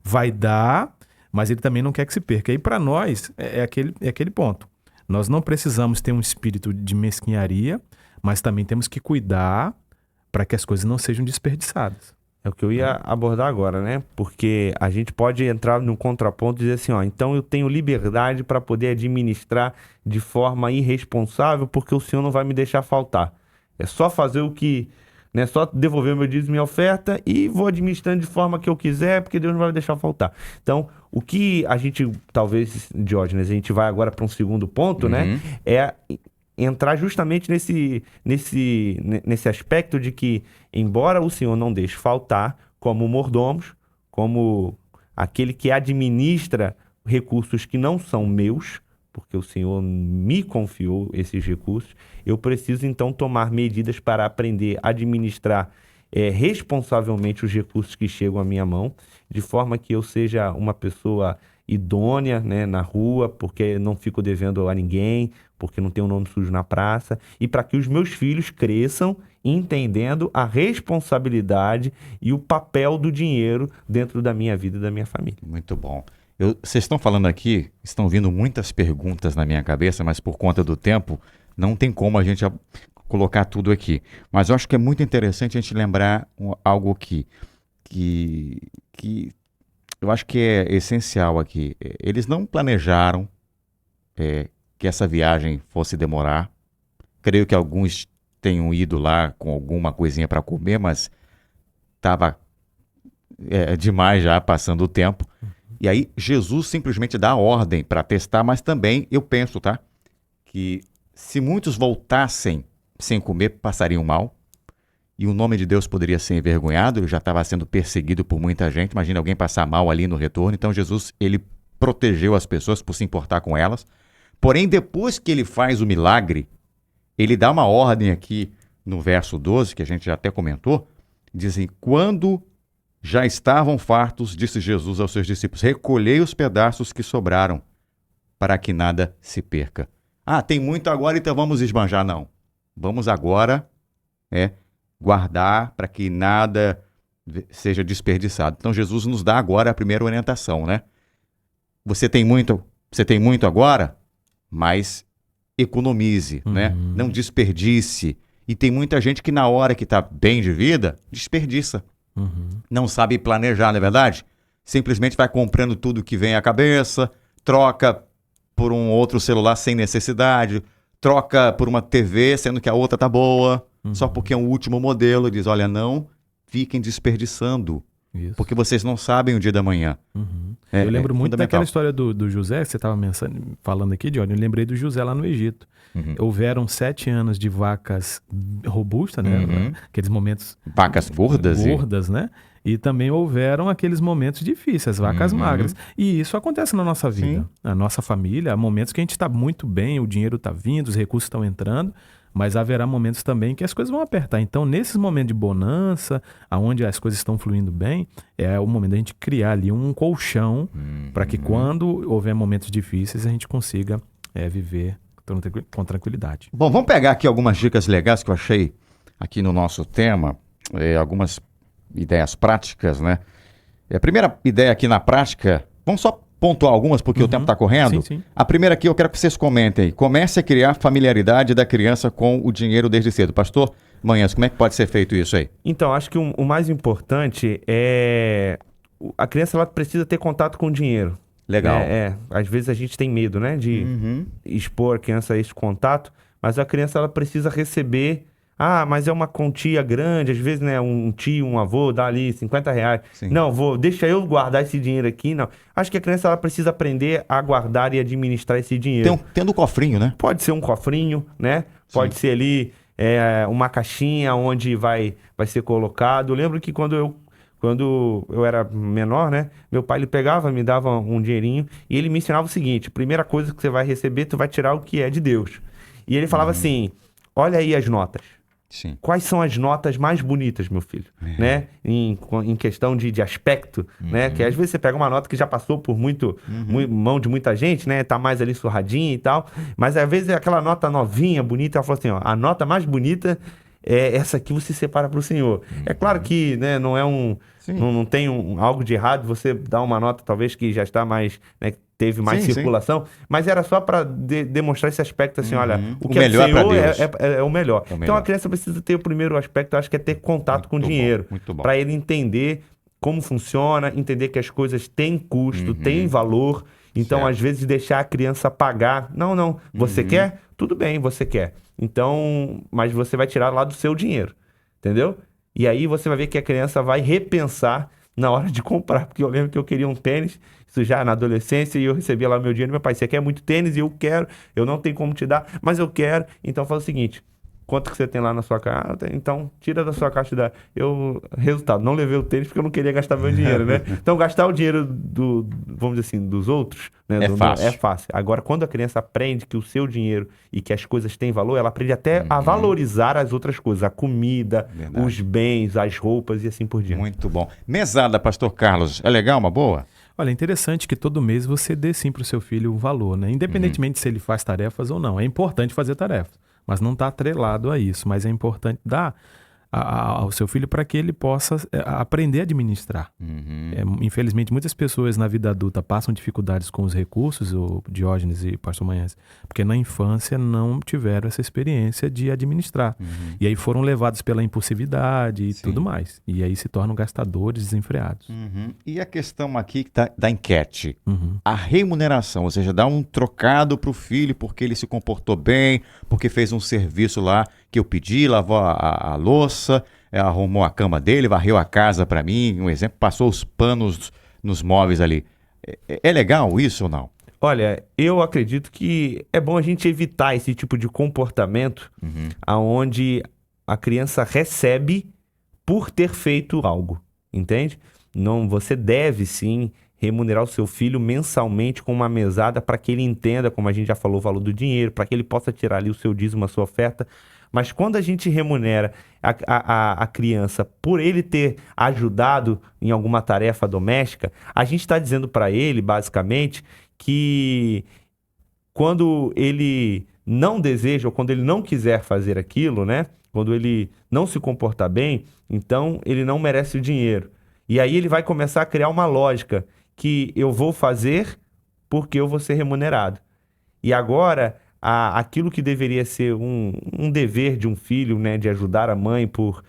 vai dar, mas ele também não quer que se perca. E para nós é aquele ponto. Nós não precisamos ter um espírito de mesquinharia, mas também temos que cuidar para que as coisas não sejam desperdiçadas. É o que eu ia abordar agora, né? Porque a gente pode entrar num contraponto e dizer assim, então eu tenho liberdade para poder administrar de forma irresponsável, porque o Senhor não vai me deixar faltar. É só fazer o que... né? Só devolver o meu dízimo e minha oferta e vou administrando de forma que eu quiser, porque Deus não vai me deixar faltar. Então, o que a gente, talvez, Diógenes, a gente vai agora para um segundo ponto, né? É entrar justamente nesse aspecto de que, embora o Senhor não deixe faltar, como mordomos, como aquele que administra recursos que não são meus, porque o Senhor me confiou esses recursos. Eu preciso, então, tomar medidas para aprender a administrar responsavelmente os recursos que chegam à minha mão, de forma que eu seja uma pessoa idônea, né, na rua, porque não fico devendo a ninguém, porque não tenho nome sujo na praça, e para que os meus filhos cresçam entendendo a responsabilidade e o papel do dinheiro dentro da minha vida e da minha família. Muito bom. Vocês estão falando aqui, estão vindo muitas perguntas na minha cabeça, mas por conta do tempo, não tem como a gente colocar tudo aqui. Mas eu acho que é muito interessante a gente lembrar algo aqui, que eu acho que é essencial aqui. Eles não planejaram que essa viagem fosse demorar. Creio que alguns tenham ido lá com alguma coisinha para comer, mas estava demais já passando o tempo. E aí Jesus simplesmente dá a ordem para testar, mas também eu penso, tá? Que se muitos voltassem sem comer, passariam mal. E o nome de Deus poderia ser envergonhado, ele já estava sendo perseguido por muita gente. Imagina alguém passar mal ali no retorno. Então Jesus, ele protegeu as pessoas por se importar com elas. Porém, depois que ele faz o milagre, ele dá uma ordem aqui no verso 12, que a gente já até comentou, diz assim, quando já estavam fartos, disse Jesus aos seus discípulos, recolhei os pedaços que sobraram, para que nada se perca. Ah, tem muito agora, então vamos esbanjar. Não. Vamos agora guardar para que nada seja desperdiçado. Então Jesus nos dá agora a primeira orientação, né? Você tem muito agora, mas economize, né? Não desperdice. E tem muita gente que na hora que está bem de vida, desperdiça. Não sabe planejar, não é verdade? Simplesmente vai comprando tudo que vem à cabeça, troca por um outro celular sem necessidade, troca por uma TV, sendo que a outra tá boa, só porque é um último modelo. Diz, olha, não fiquem desperdiçando, porque vocês não sabem o dia da manhã. Eu lembro muito daquela história do José, que você estava falando aqui, Johnny. Eu lembrei do José lá no Egito. Houveram 7 anos de vacas robustas, né? Aqueles momentos... Vacas gordas. Gordas, né? E também houveram aqueles momentos difíceis, as vacas magras. E isso acontece na nossa vida. Sim. Na nossa família, há momentos que a gente está muito bem, o dinheiro está vindo, os recursos estão entrando, mas haverá momentos também que as coisas vão apertar. Então, nesses momentos de bonança, onde as coisas estão fluindo bem, é o momento da gente criar ali um colchão para que quando houver momentos difíceis, a gente consiga viver com tranquilidade. Bom, vamos pegar aqui algumas dicas legais que eu achei aqui no nosso tema, algumas ideias práticas, né? A primeira ideia aqui na prática, vamos só pontuar algumas porque o tempo está correndo. Sim. A primeira aqui eu quero que vocês comentem. Comece a criar familiaridade da criança com o dinheiro desde cedo. Pastor Manhãs, como é que pode ser feito isso aí? Então, acho que o mais importante é... A criança ela precisa ter contato com o dinheiro. Legal. Às vezes a gente tem medo, né? De expor a criança a esse contato, mas a criança ela precisa receber... Ah, mas é uma quantia grande, às vezes, né, um tio, um avô dá ali R$50. Sim. Não, deixa eu guardar esse dinheiro aqui, não. Acho que a criança ela precisa aprender a guardar e administrar esse dinheiro. Tendo um cofrinho, né? Pode ser um cofrinho, né? Pode ser ali uma caixinha onde vai ser colocado. Eu lembro que quando eu era menor, né, meu pai ele me dava um dinheirinho e ele me ensinava o seguinte, primeira coisa que você vai receber, tu vai tirar o que é de Deus. E ele falava assim, olha aí as notas. Sim. Quais são as notas mais bonitas, meu filho? Né? Em questão de aspecto, né? Que às vezes você pega uma nota que já passou por mão de muita gente, né? Tá mais ali surradinha e tal. Mas às vezes é aquela nota novinha, bonita. Ela falou assim, ó, a nota mais bonita é essa aqui, você separa para o Senhor. É claro que, né, não é não tem algo de errado você dar uma nota talvez que já está mais, né, teve mais circulação, mas era só para demonstrar esse aspecto assim, olha, o que é do Senhor é o melhor. Então a criança precisa ter o primeiro aspecto, eu acho que é ter contato com o dinheiro, para ele entender como funciona, entender que as coisas têm custo, têm valor. Então, às vezes, deixar a criança pagar. Não, você quer? Tudo bem, você quer. Então, mas você vai tirar lá do seu dinheiro, entendeu? E aí você vai ver que a criança vai repensar na hora de comprar. Porque eu lembro que eu queria um tênis, isso já na adolescência, e eu recebia lá o meu dinheiro. Meu pai, você quer muito tênis? E eu quero, eu não tenho como te dar, mas eu quero. Então, faz o seguinte, Quanto que você tem lá na sua caixa? Então, tira da sua caixa. Resultado, não levei o tênis porque eu não queria gastar meu dinheiro, né? Então, gastar o dinheiro vamos dizer assim, dos outros, né? É fácil. Agora, quando a criança aprende que o seu dinheiro e que as coisas têm valor, ela aprende até a valorizar as outras coisas, a comida, os bens, as roupas e assim por diante. Muito bom. Mesada, pastor Carlos, é legal, uma boa? Olha, é interessante que todo mês você dê sim para o seu filho um valor, né? Independentemente se ele faz tarefas ou não. É importante fazer tarefas, mas não está atrelado a isso. Mas é importante dar ao seu filho para que ele possa aprender a administrar. Infelizmente, muitas pessoas na vida adulta passam dificuldades com os recursos, o Diógenes e pastor Manhães, porque na infância não tiveram essa experiência de administrar. E aí foram levados pela impulsividade e tudo mais. E aí se tornam gastadores desenfreados. E a questão aqui da enquete, a remuneração, ou seja, dar um trocado para o filho porque ele se comportou bem, porque fez um serviço lá que eu pedi, lavou a louça, arrumou a cama dele, varreu a casa para mim, um exemplo, passou os panos nos móveis ali. É legal isso ou não? Olha, eu acredito que é bom a gente evitar esse tipo de comportamento onde a criança recebe por ter feito algo, entende? Não, você deve sim remunerar o seu filho mensalmente com uma mesada para que ele entenda, como a gente já falou, o valor do dinheiro, para que ele possa tirar ali o seu dízimo, a sua oferta. Mas quando a gente remunera a criança por ele ter ajudado em alguma tarefa doméstica, a gente está dizendo para ele, basicamente, que quando ele não deseja ou quando ele não quiser fazer aquilo, né? Quando ele não se comportar bem, então ele não merece o dinheiro. E aí ele vai começar a criar uma lógica que eu vou fazer porque eu vou ser remunerado. E agora, aquilo que deveria ser um dever de um filho, né, de ajudar a mãe por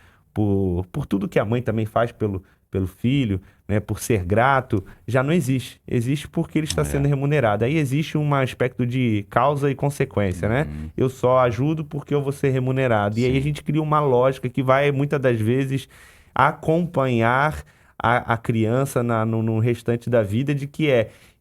tudo que a mãe também faz pelo filho, né, por ser grato, já não existe. Existe porque ele está sendo remunerado. Aí existe um aspecto de causa e consequência, né? Eu só ajudo porque eu vou ser remunerado. E aí a gente cria uma lógica que vai, muitas das vezes, acompanhar a criança no restante da vida, de que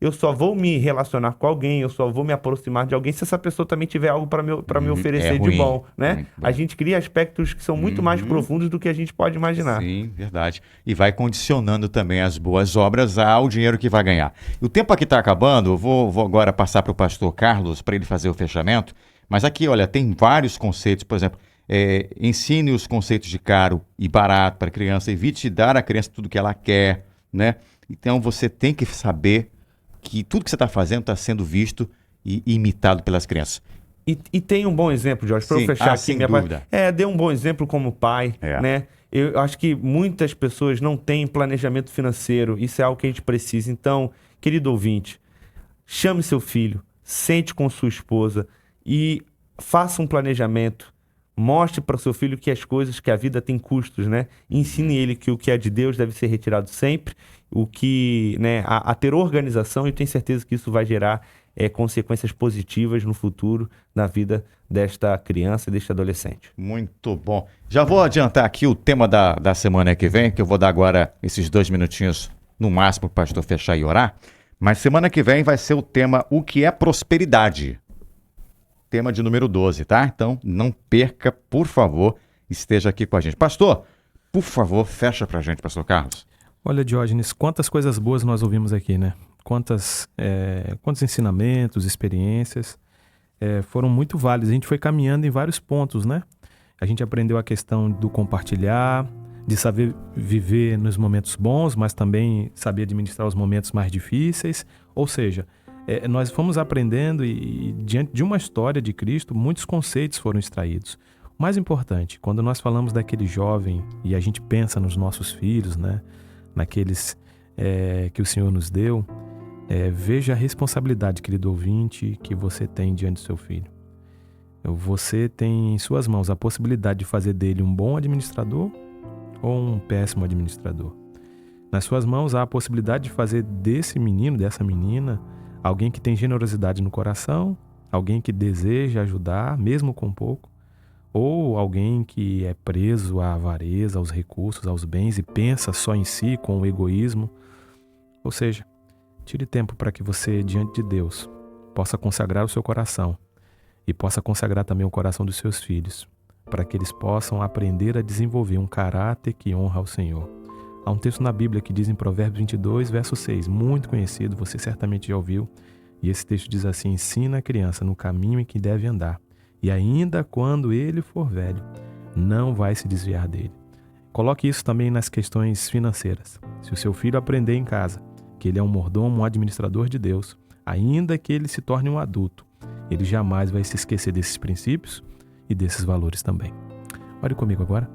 eu só vou me relacionar com alguém, eu só vou me aproximar de alguém se essa pessoa também tiver algo para me oferecer de bom, né? A gente cria aspectos que são muito mais profundos do que a gente pode imaginar. Sim, verdade. E vai condicionando também as boas obras ao dinheiro que vai ganhar. O tempo aqui está acabando, eu vou agora passar para o pastor Carlos para ele fazer o fechamento, mas aqui, olha, tem vários conceitos, por exemplo, ensine os conceitos de caro e barato para a criança, evite dar à criança tudo que ela quer, né? Então você tem que saber que tudo que você está fazendo está sendo visto e imitado pelas crianças. E tem um bom exemplo, Jorge, para eu fechar aqui. Sem dúvida. Dê um bom exemplo como pai, né? Eu acho que muitas pessoas não têm planejamento financeiro, isso é algo que a gente precisa. Então, querido ouvinte, chame seu filho, sente com sua esposa e faça um planejamento. Mostre para o seu filho que a vida tem custos, né? Ensine ele que o que é de Deus deve ser retirado sempre, né, a ter organização, e tenho certeza que isso vai gerar consequências positivas no futuro na vida desta criança e deste adolescente. Muito bom. Já vou adiantar aqui o tema da semana que vem, que eu vou dar agora esses 2 minutinhos no máximo para o pastor fechar e orar, mas semana que vem vai ser o tema O que é prosperidade? Tema de número 12, tá? Então, não perca, por favor, esteja aqui com a gente. Pastor, por favor, fecha pra gente, pastor Carlos. Olha, Diógenes, quantas coisas boas nós ouvimos aqui, né? Quantos ensinamentos, experiências, foram muito válidos. A gente foi caminhando em vários pontos, né? A gente aprendeu a questão do compartilhar, de saber viver nos momentos bons, mas também saber administrar os momentos mais difíceis. Ou seja, nós fomos aprendendo e diante de uma história de Cristo, muitos conceitos foram extraídos. O mais importante, quando nós falamos daquele jovem e a gente pensa nos nossos filhos, né, naqueles que o Senhor nos deu, veja a responsabilidade, querido ouvinte, que você tem diante do seu filho. Você tem em suas mãos a possibilidade de fazer dele um bom administrador ou um péssimo administrador. Nas suas mãos há a possibilidade de fazer desse menino, dessa menina, alguém que tem generosidade no coração, alguém que deseja ajudar, mesmo com pouco, ou alguém que é preso à avareza, aos recursos, aos bens e pensa só em si, com o egoísmo. Ou seja, tire tempo para que você, diante de Deus, possa consagrar o seu coração e possa consagrar também o coração dos seus filhos, para que eles possam aprender a desenvolver um caráter que honra ao Senhor. Há um texto na Bíblia que diz em Provérbios 22, verso 6, muito conhecido, você certamente já ouviu, e esse texto diz assim: ensina a criança no caminho em que deve andar, e ainda quando ele for velho, não vai se desviar dele. Coloque isso também nas questões financeiras. Se o seu filho aprender em casa que ele é um mordomo, um administrador de Deus, ainda que ele se torne um adulto, ele jamais vai se esquecer desses princípios e desses valores também. Ore comigo agora.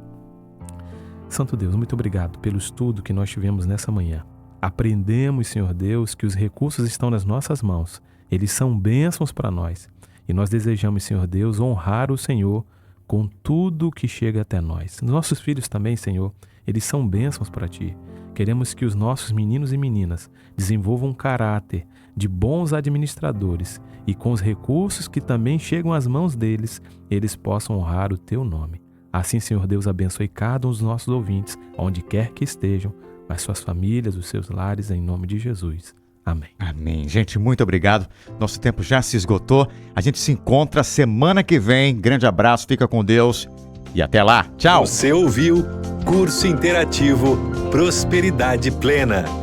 Santo Deus, muito obrigado pelo estudo que nós tivemos nessa manhã. Aprendemos, Senhor Deus, que os recursos estão nas nossas mãos. Eles são bênçãos para nós. E nós desejamos, Senhor Deus, honrar o Senhor com tudo que chega até nós. Nossos filhos também, Senhor, eles são bênçãos para Ti. Queremos que os nossos meninos e meninas desenvolvam um caráter de bons administradores e com os recursos que também chegam às mãos deles, eles possam honrar o Teu nome. Assim, Senhor Deus, abençoe cada um dos nossos ouvintes, onde quer que estejam, as suas famílias, os seus lares, em nome de Jesus. Amém. Amém. Gente, muito obrigado. Nosso tempo já se esgotou. A gente se encontra semana que vem. Grande abraço, fica com Deus e até lá. Tchau. Você ouviu Curso Interativo Prosperidade Plena.